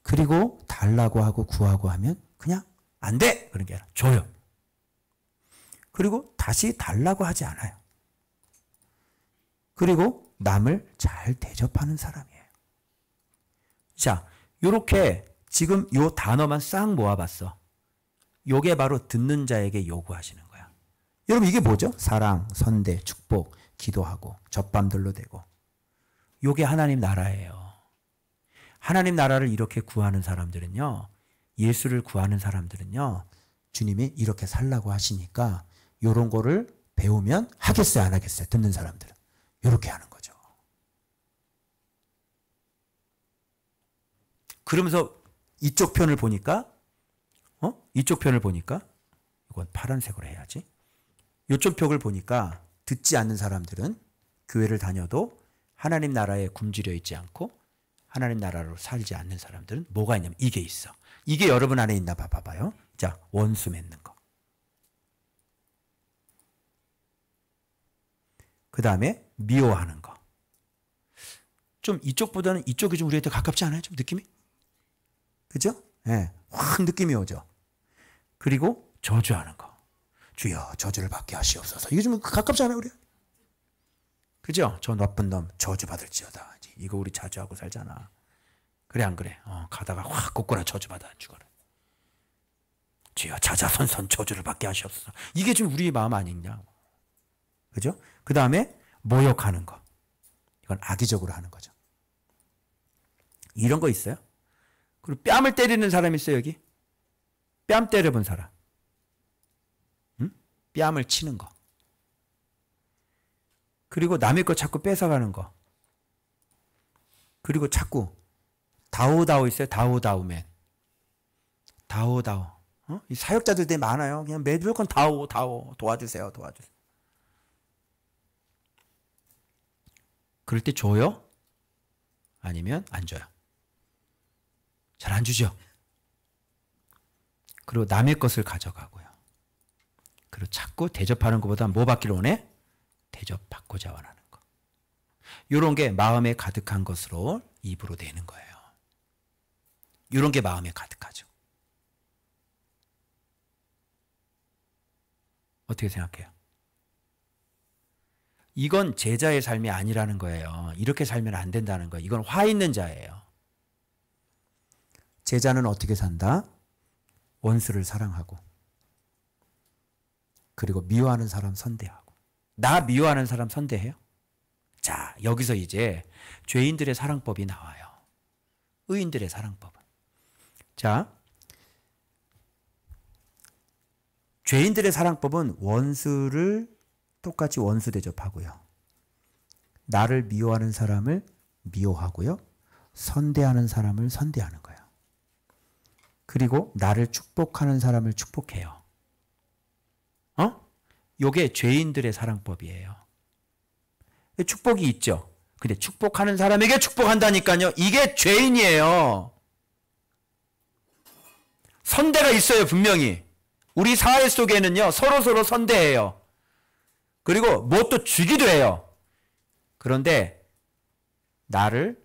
그리고 달라고 하고 구하고 하면 그냥 안 돼! 그런 게 아니라 줘요. 그리고 다시 달라고 하지 않아요. 그리고 남을 잘 대접하는 사람이에요. 자, 요렇게 지금 요 단어만 싹 모아봤어. 요게 바로 듣는 자에게 요구하시는 거야. 여러분 이게 뭐죠? 사랑, 선대, 축복, 기도하고 젖밤들로 대고. 요게 하나님 나라예요. 하나님 나라를 이렇게 구하는 사람들은요. 예수를 구하는 사람들은요. 주님이 이렇게 살라고 하시니까 요런 거를 배우면 하겠어요? 안 하겠어요? 듣는 사람들은. 요렇게 하는 거죠. 그러면서 이쪽 편을 보니까 이쪽 편을 보니까 이건 파란색으로 해야지. 이쪽 벽을 보니까 듣지 않는 사람들은 교회를 다녀도 하나님 나라에 굶주려 있지 않고 하나님 나라로 살지 않는 사람들은 뭐가 있냐면 이게 있어. 이게 여러분 안에 있나 봐봐요. 자, 원수 맺는 거. 그 다음에 미워하는 거. 좀 이쪽보다는 이쪽이 좀 우리한테 가깝지 않아요? 좀 느낌이? 그죠? 예. 네. 확 느낌이 오죠. 그리고 저주하는 거. 주여 저주를 받게 하시옵소서. 이게 좀 가깝지 않아요? 우리? 그죠? 저 나쁜 놈 저주받을지어다. 이거 우리 자주 하고 살잖아. 그래 안 그래? 가다가 확 꽂거나 저주받아 죽어라. 주여 자자손손 저주를 받게 하시옵소서. 이게 좀 우리의 마음 아니냐? 그죠? 그 다음에 모욕하는 거. 이건 악의적으로 하는 거죠. 이런 거 있어요? 그리고 뺨을 때리는 사람 있어요 여기? 뺨 때려본 사람. 응? 뺨을 치는 거. 그리고 남의 거 자꾸 뺏어가는 거. 그리고 자꾸 다오다오 있어요. 다오다오맨. 다오다오. 이 사역자들 되게 많아요. 그냥 매일건 다오 도와주세요. 그럴 때 줘요? 아니면 안 줘요? 잘 안 주죠. 그리고 남의 것을 가져가고요. 그리고 자꾸 대접하는 것보다 뭐 받기를 원해? 대접받고자 원하는 거. 이런 게 마음에 가득한 것으로 입으로 내는 거예요. 이런 게 마음에 가득하죠. 어떻게 생각해요? 이건 제자의 삶이 아니라는 거예요. 이렇게 살면 안 된다는 거예요. 이건 화 있는 자예요. 제자는 어떻게 산다? 원수를 사랑하고, 그리고 미워하는 사람 선대하고. 나 미워하는 사람 선대해요? 자, 여기서 이제 죄인들의 사랑법이 나와요. 의인들의 사랑법은. 자, 죄인들의 사랑법은 원수를 똑같이 원수 대접하고요. 나를 미워하는 사람을 미워하고요. 선대하는 사람을 선대하는 거예요. 그리고 나를 축복하는 사람을 축복해요. 요게 죄인들의 사랑법이에요. 축복이 있죠. 근데 축복하는 사람에게 축복한다니까요. 이게 죄인이에요. 선대가 있어요, 분명히. 우리 사회 속에는요, 서로서로 선대해요. 그리고 뭐 또 주기도 해요. 그런데 나를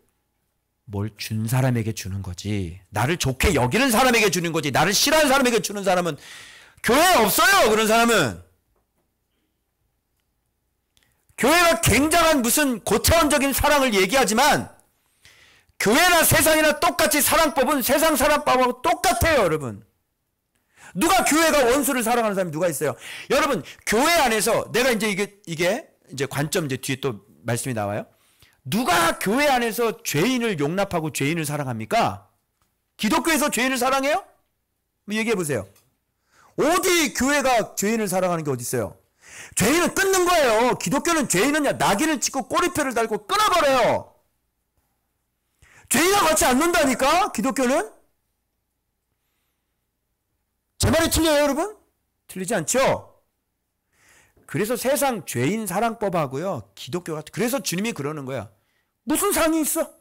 뭘 준 사람에게 주는 거지. 나를 좋게 여기는 사람에게 주는 거지. 나를 싫어하는 사람에게 주는 사람은 교회에 없어요. 그런 사람은. 교회가 굉장한 무슨 고차원적인 사랑을 얘기하지만 교회나 세상이나 똑같이 사랑법은 세상 사랑법하고 똑같아요, 여러분. 누가 교회가 원수를 사랑하는 사람이 누가 있어요? 여러분, 교회 안에서 내가 이제 이게 이제 관점 이제 뒤에 또 말씀이 나와요. 누가 교회 안에서 죄인을 용납하고 죄인을 사랑합니까? 기독교에서 죄인을 사랑해요? 한번 얘기해 보세요. 어디 교회가 죄인을 사랑하는 게 어디 있어요? 죄인은 끊는 거예요. 기독교는 죄인은 낙인을 찍고 꼬리표를 달고 끊어버려요. 죄인과 같이 안 논다니까, 기독교는? 제 말이 틀려요, 여러분? 틀리지 않죠? 그래서 세상 죄인 사랑법하고요, 기독교가, 그래서 주님이 그러는 거야. 무슨 상이 있어?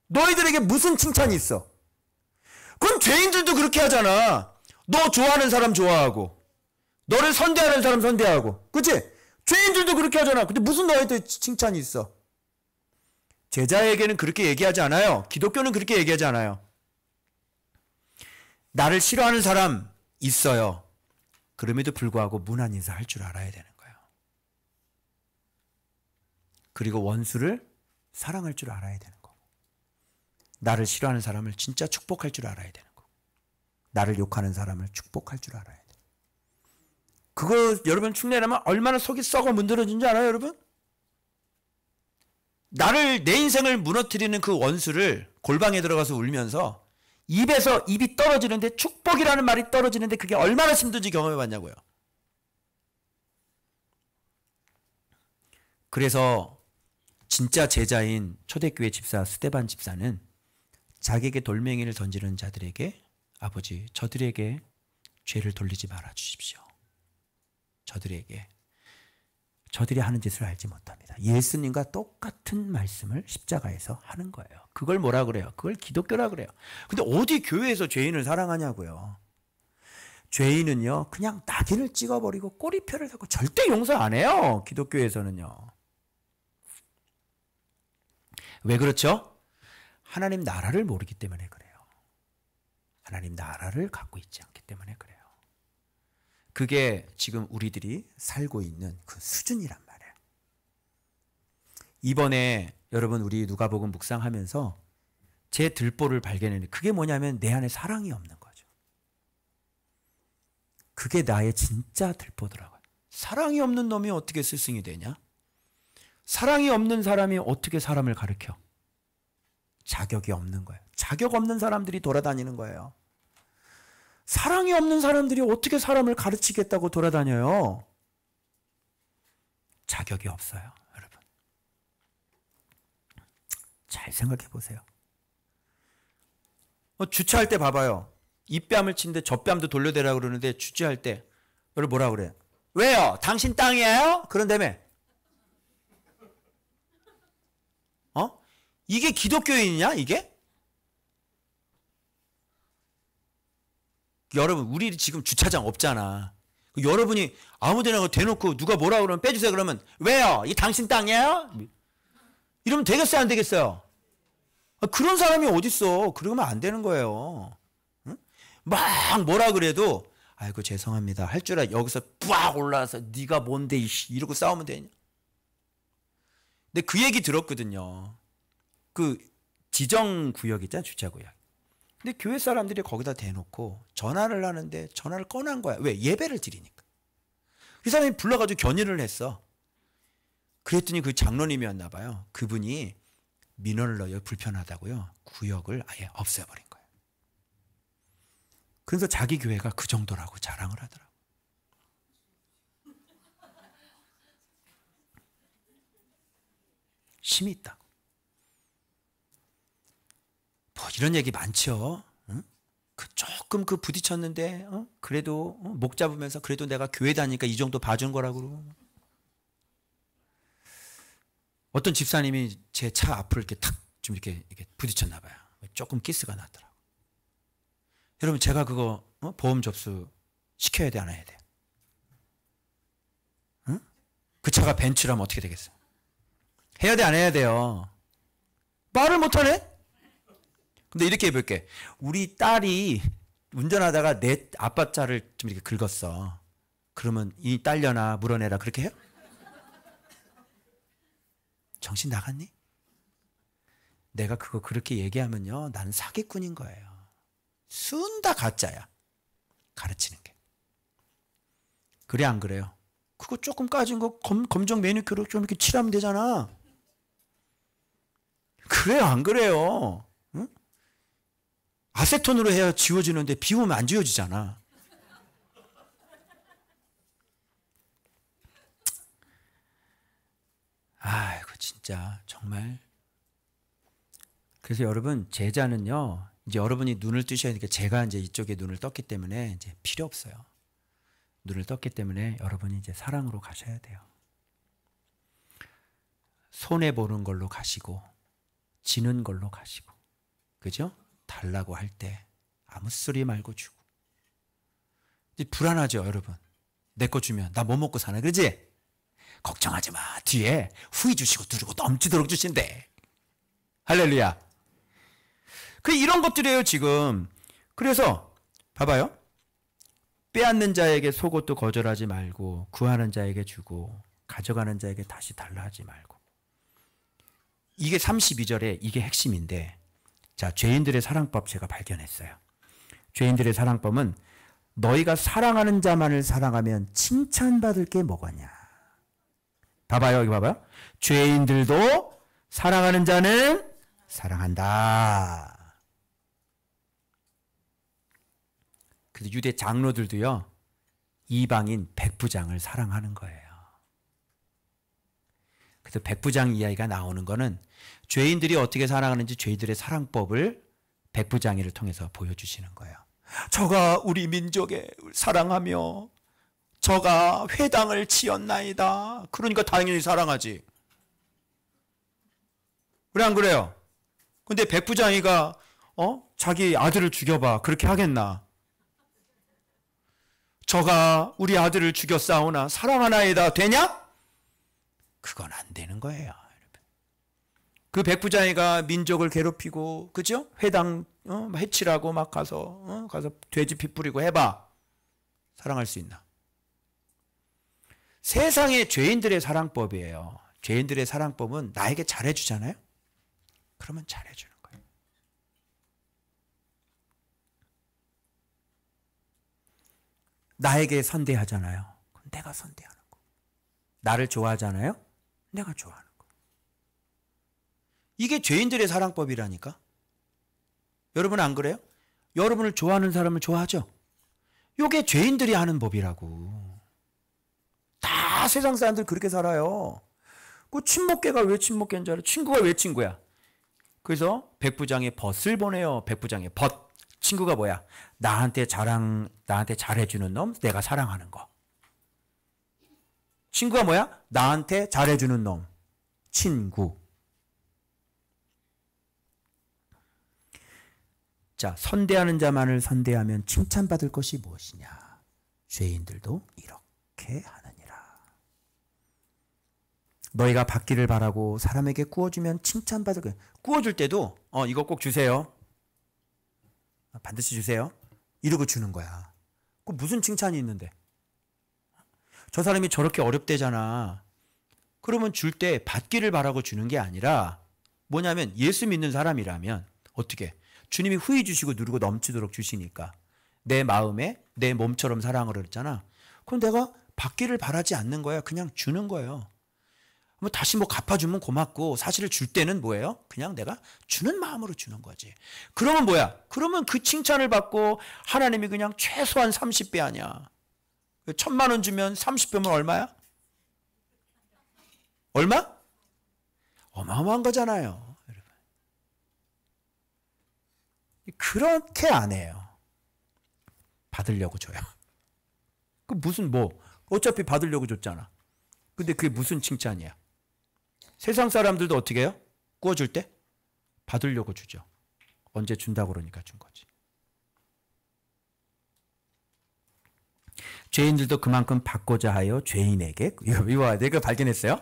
너희들에게 무슨 칭찬이 있어? 그건 죄인들도 그렇게 하잖아. 너 좋아하는 사람 좋아하고, 너를 선대하는 사람 선대하고, 그치? 죄인들도 그렇게 하잖아. 근데 무슨 너희들 칭찬이 있어? 제자에게는 그렇게 얘기하지 않아요. 기독교는 그렇게 얘기하지 않아요. 나를 싫어하는 사람 있어요. 그럼에도 불구하고 문안 인사할 줄 알아야 되는 거예요. 그리고 원수를 사랑할 줄 알아야 되는 거고, 나를 싫어하는 사람을 진짜 축복할 줄 알아야 되는 거고, 나를 욕하는 사람을 축복할 줄 알아야 돼요. 그거 여러분 흉내내면 얼마나 속이 썩어 문드러진지 알아요, 여러분? 나를, 내 인생을 무너뜨리는 그 원수를 골방에 들어가서 울면서 입에서 입이 떨어지는데, 축복이라는 말이 떨어지는데 그게 얼마나 힘든지 경험해 봤냐고요. 그래서 진짜 제자인 초대교회 집사 스데반 집사는 자기에게 돌멩이를 던지는 자들에게, 아버지, 저들에게 죄를 돌리지 말아 주십시오. 저들이 하는 짓을 알지 못합니다. 예수님과 똑같은 말씀을 십자가에서 하는 거예요. 그걸 뭐라 그래요? 그걸 기독교라 그래요. 근데 어디 교회에서 죄인을 사랑하냐고요. 죄인은요, 그냥 낙인을 찍어버리고 꼬리표를 달고 절대 용서 안 해요. 기독교에서는요. 왜 그렇죠? 하나님 나라를 모르기 때문에 그래요. 하나님 나라를 갖고 있지 않기 때문에 그래요. 그게 지금 우리들이 살고 있는 그 수준이란 말이에요. 이번에 여러분 우리 누가복음 묵상하면서 제 들보를 발견했는데, 그게 뭐냐면 내 안에 사랑이 없는 거죠. 그게 나의 진짜 들보더라고요. 사랑이 없는 놈이 어떻게 스승이 되냐? 사랑이 없는 사람이 어떻게 사람을 가르쳐? 자격이 없는 거예요. 자격 없는 사람들이 돌아다니는 거예요. 사랑이 없는 사람들이 어떻게 사람을 가르치겠다고 돌아다녀요? 자격이 없어요, 여러분. 잘 생각해 보세요. 주차할 때 봐봐요. 이 뺨을 치는데 저 뺨도 돌려대라고 그러는데, 주차할 때 여러분 뭐라 그래요? 왜요? 당신 땅이에요? 그런다며. 이게 기독교인이냐, 이게? 여러분, 우리 지금 주차장 없잖아. 여러분이 아무데나 대놓고 누가 뭐라 그러면 빼주세요 그러면 왜요? 이 당신 땅이에요? 이러면 되겠어요 안 되겠어요? 그런 사람이 어딨어. 그러면 안 되는 거예요. 응? 막 뭐라 그래도 아이고 죄송합니다 할 줄 알아. 여기서 빡 올라와서 네가 뭔데 이러고 싸우면 되냐. 근데 그 얘기 들었거든요. 그 지정구역 있잖아 주차구역. 근데 교회 사람들이 거기다 대놓고 전화를 하는데 전화를 꺼낸 거야. 왜? 예배를 드리니까. 그 사람이 불러가지고 견인을 했어. 그랬더니 그 장로님이었나 봐요. 그분이 민원을 넣어요. 불편하다고요. 구역을 아예 없애버린 거예요. 그래서 자기 교회가 그 정도라고 자랑을 하더라고요. 힘이 있다고. 뭐 이런 얘기 많죠. 응? 조금 부딪혔는데 그래도 목 잡으면서 그래도 내가 교회 다니니까 이 정도 봐준 거라고 그러고. 어떤 집사님이 제 차 앞을 이렇게 탁 좀 이렇게 부딪혔나 봐요. 조금 키스가 났더라고. 여러분 제가 그거 보험 접수 시켜야 돼 안 해야 돼? 응? 그 차가 벤츠라면 어떻게 되겠어? 해야 돼 안 해야 돼요? 말을 못하네? 근데 이렇게 해볼게. 우리 딸이 운전하다가 내 아빠 차를 좀 이렇게 긁었어. 그러면 이 딸려나 물어내라 그렇게 해요? 정신 나갔니? 내가 그거 그렇게 얘기하면요. 나는 사기꾼인 거예요. 순 다 가짜야. 가르치는 게. 그래 안 그래요? 그거 조금 까진 거 검정 매니큐어로 좀 이렇게 칠하면 되잖아. 그래요 안 그래요? 응? 아세톤으로 해야 지워지는데 비우면 안 지워지잖아. 아이고 진짜 정말. 그래서 여러분 제자는요. 이제 여러분이 눈을 뜨셔야 되니까 제가 이제 이쪽에 눈을 떴기 때문에 이제 필요 없어요. 눈을 떴기 때문에 여러분이 이제 사랑으로 가셔야 돼요. 손해 보는 걸로 가시고 지는 걸로 가시고 그죠? 달라고 할 때 아무 소리 말고 주고. 이제 불안하죠 여러분. 내 거 주면 나 뭐 먹고 사나 그러지? 걱정하지 마. 뒤에 후이 주시고 두르고 넘치도록 주신대. 할렐루야. 이런 것들이에요 지금. 그래서 봐봐요. 빼앗는 자에게 속옷도 거절하지 말고 구하는 자에게 주고 가져가는 자에게 다시 달라 하지 말고. 이게 32절에 이게 핵심인데 자 죄인들의 사랑법 제가 발견했어요. 죄인들의 사랑법은 너희가 사랑하는 자만을 사랑하면 칭찬받을 게 뭐가냐. 봐봐요 여기 봐봐요. 죄인들도 사랑하는 자는 사랑한다. 그래서 유대 장로들도요. 이방인 백부장을 사랑하는 거예요. 그래서 백부장 이야기가 나오는 거는 죄인들이 어떻게 사랑하는지 죄인들의 사랑법을 백부장이를 통해서 보여주시는 거예요. 저가 우리 민족에 사랑하며 저가 회당을 지었나이다. 그러니까 당연히 사랑하지. 그래 안 그래요? 근데 백부장이가 자기 아들을 죽여봐. 그렇게 하겠나? 저가 우리 아들을 죽였사오나 사랑하나이다. 되냐? 그건 안 되는 거예요. 여러분. 그 백부장이가 민족을 괴롭히고 그죠? 회당 해치라고 막 가서 돼지 피 뿌리고 해봐. 사랑할 수 있나? 세상의 죄인들의 사랑법이에요. 죄인들의 사랑법은 나에게 잘해주잖아요. 그러면 잘해주는 거예요. 나에게 선대하잖아요. 그럼 내가 선대하는 거. 나를 좋아하잖아요. 내가 좋아하는 거. 이게 죄인들의 사랑법이라니까. 여러분 안 그래요? 여러분을 좋아하는 사람을 좋아하죠? 이게 죄인들이 하는 법이라고. 다 세상 사람들 그렇게 살아요. 그 친목계가 왜 친목계인 줄 알아? 친구가 왜 친구야? 그래서 백부장의 벗을 보내요. 백부장의 벗. 친구가 뭐야? 나한테 잘해주는 놈, 내가 사랑하는 거. 친구가 뭐야? 나한테 잘해주는 놈. 친구. 자, 선대하는 자만을 선대하면 칭찬받을 것이 무엇이냐? 죄인들도 이렇게 하느니라. 너희가 받기를 바라고 사람에게 구워주면 칭찬받을 거야. 구워줄 때도 이거 꼭 주세요. 반드시 주세요. 이러고 주는 거야. 그 무슨 칭찬이 있는데? 저 사람이 저렇게 어렵대잖아. 그러면 줄 때 받기를 바라고 주는 게 아니라 뭐냐면 예수 믿는 사람이라면 어떻게? 주님이 후히 주시고 누르고 넘치도록 주시니까 내 마음에 내 몸처럼 사랑을 그랬잖아. 그럼 내가 받기를 바라지 않는 거야. 그냥 주는 거예요. 뭐 다시 뭐 갚아주면 고맙고 사실 줄 때는 뭐예요? 그냥 내가 주는 마음으로 주는 거지. 그러면 뭐야? 그러면 그 칭찬을 받고 하나님이 그냥 최소한 30배 아니야. 1,000,000원 주면 30배면 얼마야? 얼마? 어마어마한 거잖아요. 여러분. 그렇게 안 해요. 받으려고 줘요. 그 무슨 어차피 받으려고 줬잖아. 근데 그게 무슨 칭찬이야? 세상 사람들도 어떻게 해요? 구워줄 때? 받으려고 주죠. 언제 준다고 그러니까 준 거지. 죄인들도 그만큼 받고자 하여 죄인에게, 이거 내가 발견했어요.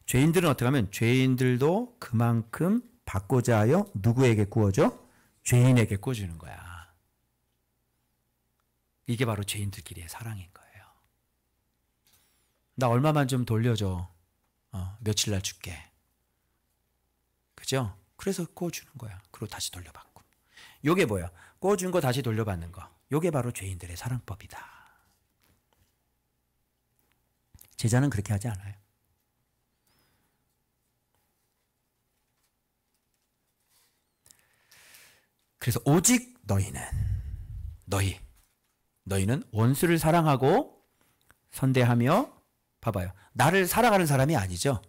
죄인들은 어떻게 하면 죄인들도 그만큼 받고자 하여 누구에게 구워줘? 죄인에게 구워주는 거야. 이게 바로 죄인들끼리의 사랑인 거예요. 나 얼마만 좀 돌려줘. 며칠 날 줄게. 그죠? 그래서 구워주는 거야. 그리고 다시 돌려받고. 요게 뭐야? 구워준 거 다시 돌려받는 거. 요게 바로 죄인들의 사랑법이다. 제자는 그렇게 하지 않아요. 그래서 오직 너희는 원수를 사랑하고 선대하며 봐봐요. 나를 사랑하는 사람이 아니죠.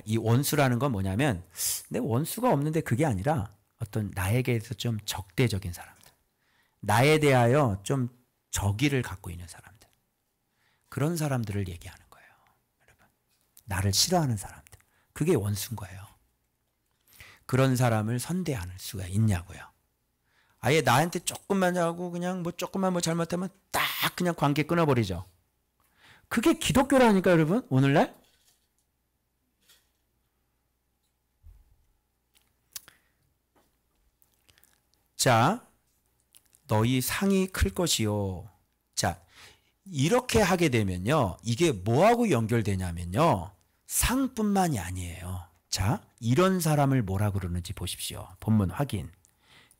이 원수라는 건 뭐냐면 내 원수가 없는데 그게 아니라 어떤 나에게서 좀 적대적인 사람들. 나에 대하여 좀 적의를 갖고 있는 사람들. 그런 사람들을 얘기하는 거예요. 여러분. 나를 싫어하는 사람들. 그게 원수인 거예요. 그런 사람을 선대할 수가 있냐고요. 아예 나한테 조금만 하고 그냥 조금만 잘못하면 딱 그냥 관계 끊어버리죠. 그게 기독교라니까 여러분 오늘날. 자, 너희 상이 클 것이요. 자, 이렇게 하게 되면요. 이게 뭐하고 연결되냐면요. 상뿐만이 아니에요. 자, 이런 사람을 뭐라 그러는지 보십시오. 본문 확인.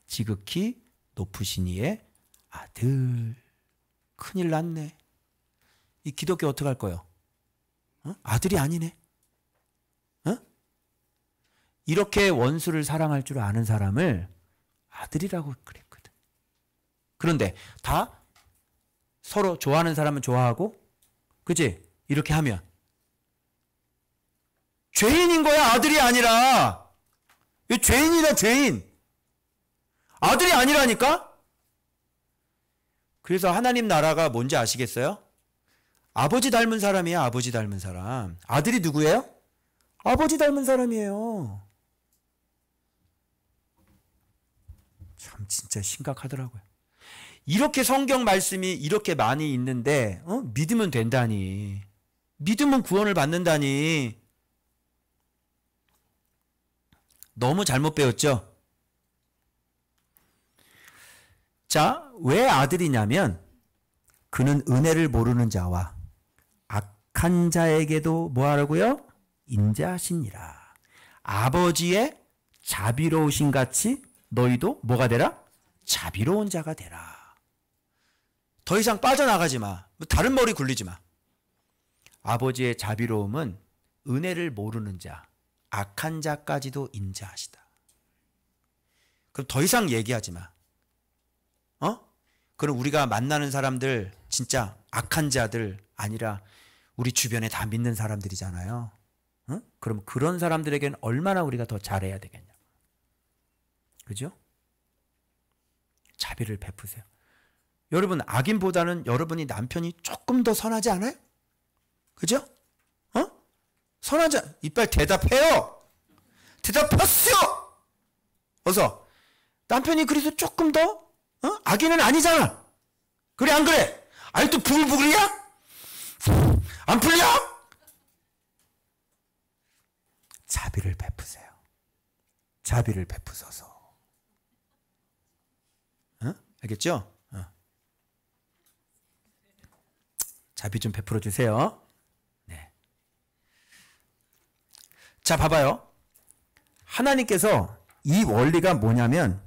지극히 높으신 이의 아들. 큰일 났네. 이 기독교 어떡할 거예요? 아들이 아니네. 이렇게 원수를 사랑할 줄 아는 사람을 아들이라고 그랬거든. 그런데 다 서로 좋아하는 사람은 좋아하고, 그치? 이렇게 하면 죄인인 거야, 아들이 아니라. 죄인이다, 죄인. 아들이 아니라니까? 그래서 하나님 나라가 뭔지 아시겠어요? 아버지 닮은 사람이야, 아버지 닮은 사람. 아들이 누구예요? 아버지 닮은 사람이에요. 참 진짜 심각하더라고요. 이렇게 성경 말씀이 이렇게 많이 있는데 믿으면 된다니. 믿으면 구원을 받는다니. 너무 잘못 배웠죠? 자, 왜 아들이냐면 그는 은혜를 모르는 자와 악한 자에게도 뭐하라고요? 인자하시니라. 아버지의 자비로우신 같이 너희도 뭐가 되라? 자비로운 자가 되라. 더 이상 빠져나가지 마. 다른 머리 굴리지 마. 아버지의 자비로움은 은혜를 모르는 자, 악한 자까지도 인자하시다. 그럼 더 이상 얘기하지 마. 그럼 우리가 만나는 사람들 진짜 악한 자들 아니라 우리 주변에 다 믿는 사람들이잖아요. 그럼 그런 사람들에게는 얼마나 우리가 더 잘해야 되겠냐. 그죠? 자비를 베푸세요. 여러분, 악인보다는 여러분이 남편이 조금 더 선하지 않아요? 그죠? 선하지, 이빨 대답해요! 대답하세요! 어서. 남편이 그래서 조금 더, 악인은 아니잖아! 그래, 안 그래? 아직도 부글부글이야? 안 풀려? 자비를 베푸세요. 자비를 베푸소서. 어? 알겠죠? 자비 좀 베풀어 주세요. 네. 자, 봐봐요. 하나님께서 이 원리가 뭐냐면,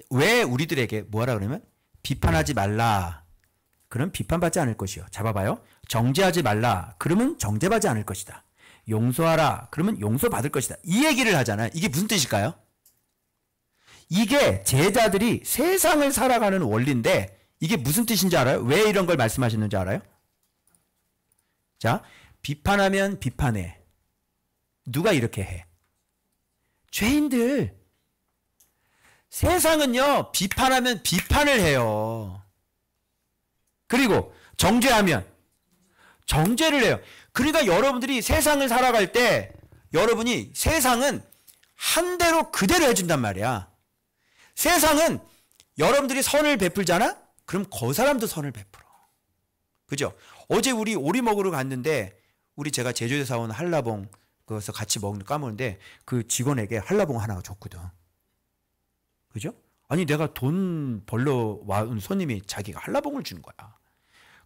왜 우리들에게 뭐하라 그러면 비판하지 말라. 그럼 비판받지 않을 것이요. 잡아봐요. 정죄하지 말라. 그러면 정죄받지 않을 것이다. 용서하라. 그러면 용서받을 것이다. 이 얘기를 하잖아요. 이게 무슨 뜻일까요? 이게 제자들이 세상을 살아가는 원리인데 이게 무슨 뜻인지 알아요? 왜 이런 걸 말씀하셨는지 알아요? 자, 비판하면 비판해. 누가 이렇게 해? 죄인들. 세상은요, 비판하면 비판을 해요. 그리고 정죄하면 정죄를 해요. 그러니까 여러분들이 세상을 살아갈 때 여러분이 세상은 한 대로 그대로 해준단 말이야. 세상은 여러분들이 선을 베풀잖아? 그럼 그 사람도 선을 베풀어. 그죠? 어제 우리 오리 먹으러 갔는데 우리 제가 제주에서 사온 한라봉 그것을 같이 까먹는데 그 직원에게 한라봉 하나가 줬거든. 그죠? 아니 내가 돈 벌러 와온 손님이 자기가 한라봉을 주는 거야.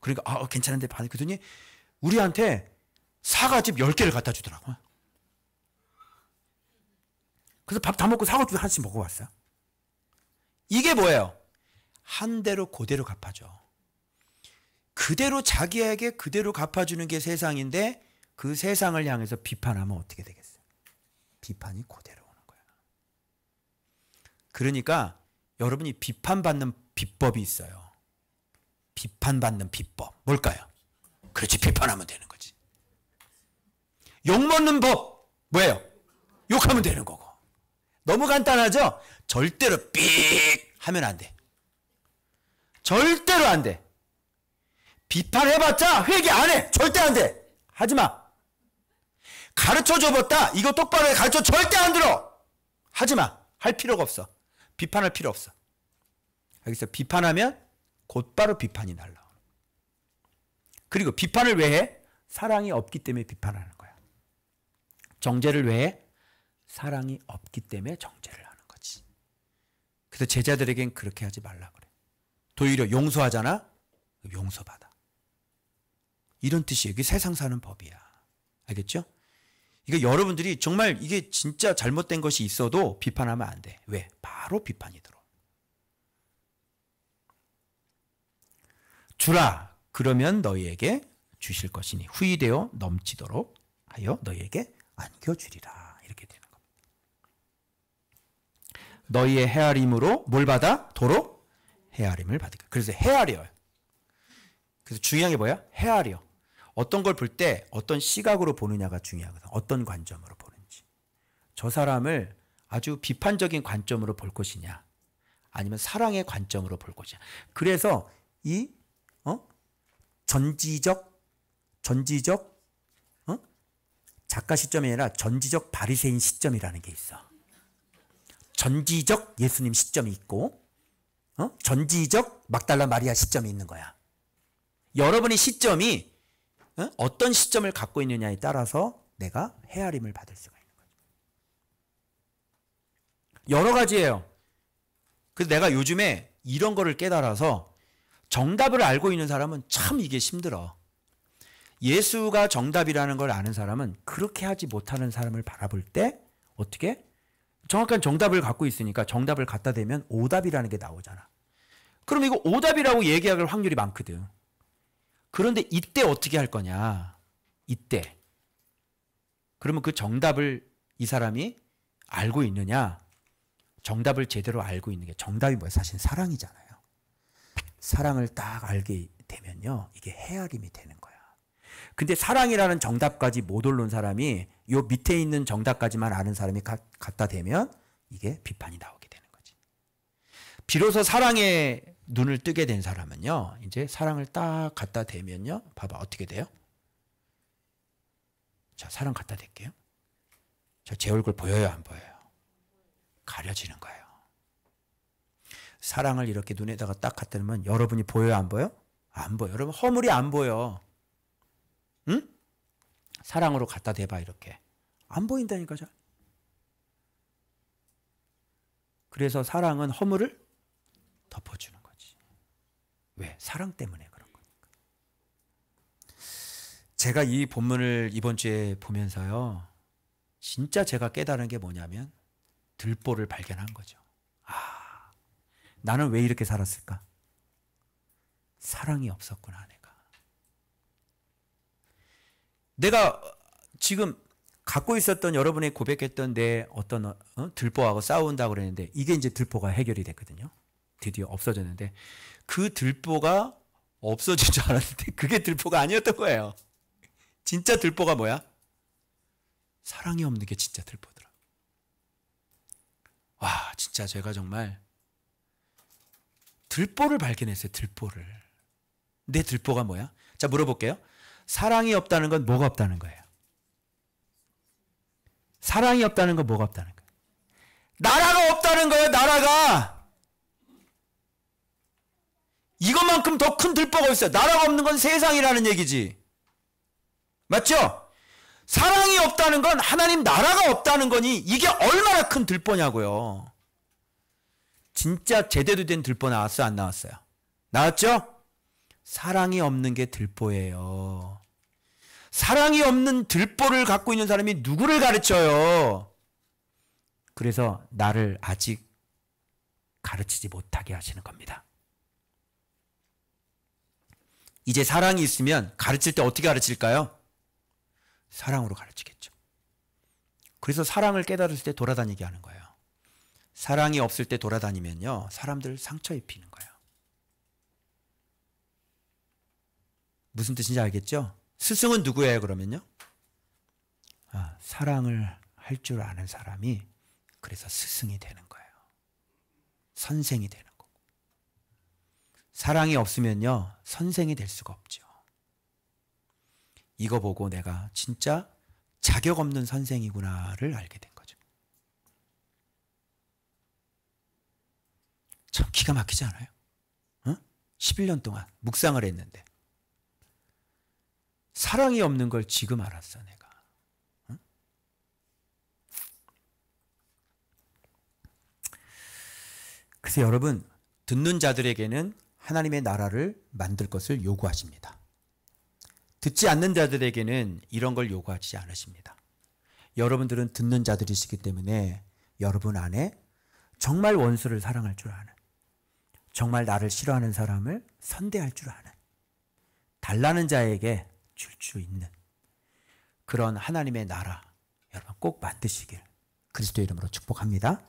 그러니까 괜찮은데 그러더니 우리한테 사과즙 10개를 갖다 주더라고. 그래서 밥 다 먹고 사과즙 하나씩 먹어봤어요. 이게 뭐예요? 한 대로 그대로 갚아줘. 그대로 자기에게 그대로 갚아주는 게 세상인데 그 세상을 향해서 비판하면 어떻게 되겠어요? 비판이 그대로 오는 거야. 그러니까 여러분이 비판받는 비법이 있어요. 비판받는 비법. 뭘까요? 그렇지, 비판하면 되는 거지. 욕먹는 법. 뭐예요? 욕하면 되는 거고. 너무 간단하죠? 절대로 삑 하면 안 돼. 절대로 안 돼. 비판해봤자 회개 안 해. 절대 안 돼. 하지 마. 가르쳐줘봤다. 이거 똑바로 해. 가르쳐 절대 안 들어. 하지 마. 할 필요가 없어. 비판할 필요 없어. 여기서 비판하면 곧바로 비판이 날라와. 그리고 비판을 왜 해? 사랑이 없기 때문에 비판하는 거야. 정죄를 왜 해? 사랑이 없기 때문에 정죄를 하는 거지. 그래서 제자들에겐 그렇게 하지 말라 그래. 도리어 용서하잖아? 용서받아. 이런 뜻이에요. 이게 세상 사는 법이야. 알겠죠? 이거 여러분들이 정말 이게 진짜 잘못된 것이 있어도 비판하면 안 돼. 왜? 바로 비판이 들어. 주라. 그러면 너희에게 주실 것이니 후히되어 넘치도록 하여 너희에게 안겨주리라. 이렇게 되는 겁니다. 너희의 헤아림으로 뭘 받아? 도로 헤아림을 받을까. 그래서 헤아려요. 그래서 중요한 게 뭐야? 헤아려. 어떤 걸 볼 때 어떤 시각으로 보느냐가 중요하거든. 어떤 관점으로 보는지. 저 사람을 아주 비판적인 관점으로 볼 것이냐 아니면 사랑의 관점으로 볼 것이냐. 그래서 이 전지적 작가 시점이 아니라 전지적 바리새인 시점이라는 게 있어. 전지적 예수님 시점이 있고 전지적 막달라 마리아 시점이 있는 거야. 여러분의 시점이 어떤 시점을 갖고 있느냐에 따라서 내가 헤아림을 받을 수가 있는 거죠. 여러 가지예요. 그래서 내가 요즘에 이런 거를 깨달아서 정답을 알고 있는 사람은 참 이게 힘들어. 예수가 정답이라는 걸 아는 사람은 그렇게 하지 못하는 사람을 바라볼 때 어떻게? 정확한 정답을 갖고 있으니까 정답을 갖다 대면 오답이라는 게 나오잖아. 그럼 이거 오답이라고 얘기할 확률이 많거든. 그런데 이때 어떻게 할 거냐? 이때. 그러면 그 정답을 이 사람이 알고 있느냐? 정답을 제대로 알고 있는 게 정답이 뭐야? 사실 사랑이잖아요. 사랑을 딱 알게 되면요. 이게 헤아림이 되는 거야. 근데 사랑이라는 정답까지 못 오른 사람이 요 밑에 있는 정답까지만 아는 사람이 갖다 대면 이게 비판이 나오게 되는 거지. 비로소 사랑에 눈을 뜨게 된 사람은요. 이제 사랑을 딱 갖다 대면요. 봐봐 어떻게 돼요? 자, 사랑 갖다 댈게요. 제 얼굴 보여요 안 보여요? 가려지는 거예요. 사랑을 이렇게 눈에다가 딱 갖다 대면 여러분이 보여요 안 보여? 안 보여. 여러분, 허물이 안 보여. 응? 사랑으로 갖다 대봐, 이렇게. 안 보인다니까, 잘. 그래서 사랑은 허물을 덮어주는 거지. 왜? 사랑 때문에 그런 거니까. 제가 이 본문을 이번 주에 보면서요, 진짜 제가 깨달은 게 뭐냐면 들보를 발견한 거죠. 아, 나는 왜 이렇게 살았을까? 사랑이 없었구나, 내가 지금 갖고 있었던, 여러분이 고백했던 내 어떤 들보하고 싸운다고 그랬는데, 이게 이제 들보가 해결이 됐거든요. 드디어 없어졌는데, 그 들보가 없어진 줄 알았는데 그게 들보가 아니었던 거예요. 진짜 들보가 뭐야? 사랑이 없는 게 진짜 들보더라. 와, 진짜 제가 정말 들보를 발견했어요. 들보를. 내 들보가 뭐야? 자, 물어볼게요. 사랑이 없다는 건 뭐가 없다는 거예요? 사랑이 없다는 건 뭐가 없다는 거예요? 나라가 없다는 거예요. 나라가. 이것만큼 더 큰 들보가 있어요. 나라가 없는 건 세상이라는 얘기지. 맞죠? 사랑이 없다는 건 하나님 나라가 없다는 거니 이게 얼마나 큰 들보냐고요. 진짜 제대로 된 들보 나왔어요? 안 나왔어요? 나왔죠? 사랑이 없는 게 들보예요. 사랑이 없는 들보를 갖고 있는 사람이 누구를 가르쳐요? 그래서 나를 아직 가르치지 못하게 하시는 겁니다. 이제 사랑이 있으면 가르칠 때 어떻게 가르칠까요? 사랑으로 가르치겠죠. 그래서 사랑을 깨달을 때 돌아다니게 하는 거예요. 사랑이 없을 때 돌아다니면요, 사람들 상처 입히는 거예요. 무슨 뜻인지 알겠죠? 스승은 누구예요, 그러면요? 아, 사랑을 할 줄 아는 사람이 그래서 스승이 되는 거예요. 선생이 되는 거고. 사랑이 없으면요, 선생이 될 수가 없죠. 이거 보고 내가 진짜 자격 없는 선생이구나를 알게 된 거죠. 참 기가 막히지 않아요? 11년 동안 묵상을 했는데 사랑이 없는 걸 지금 알았어, 내가. 그래서 여러분, 듣는 자들에게는 하나님의 나라를 만들 것을 요구하십니다. 듣지 않는 자들에게는 이런 걸 요구하지 않으십니다. 여러분들은 듣는 자들이시기 때문에 여러분 안에 정말 원수를 사랑할 줄 아는, 정말 나를 싫어하는 사람을 선대할 줄 아는, 달라는 자에게 줄 수 있는 그런 하나님의 나라 여러분 꼭 만드시길 그리스도의 이름으로 축복합니다.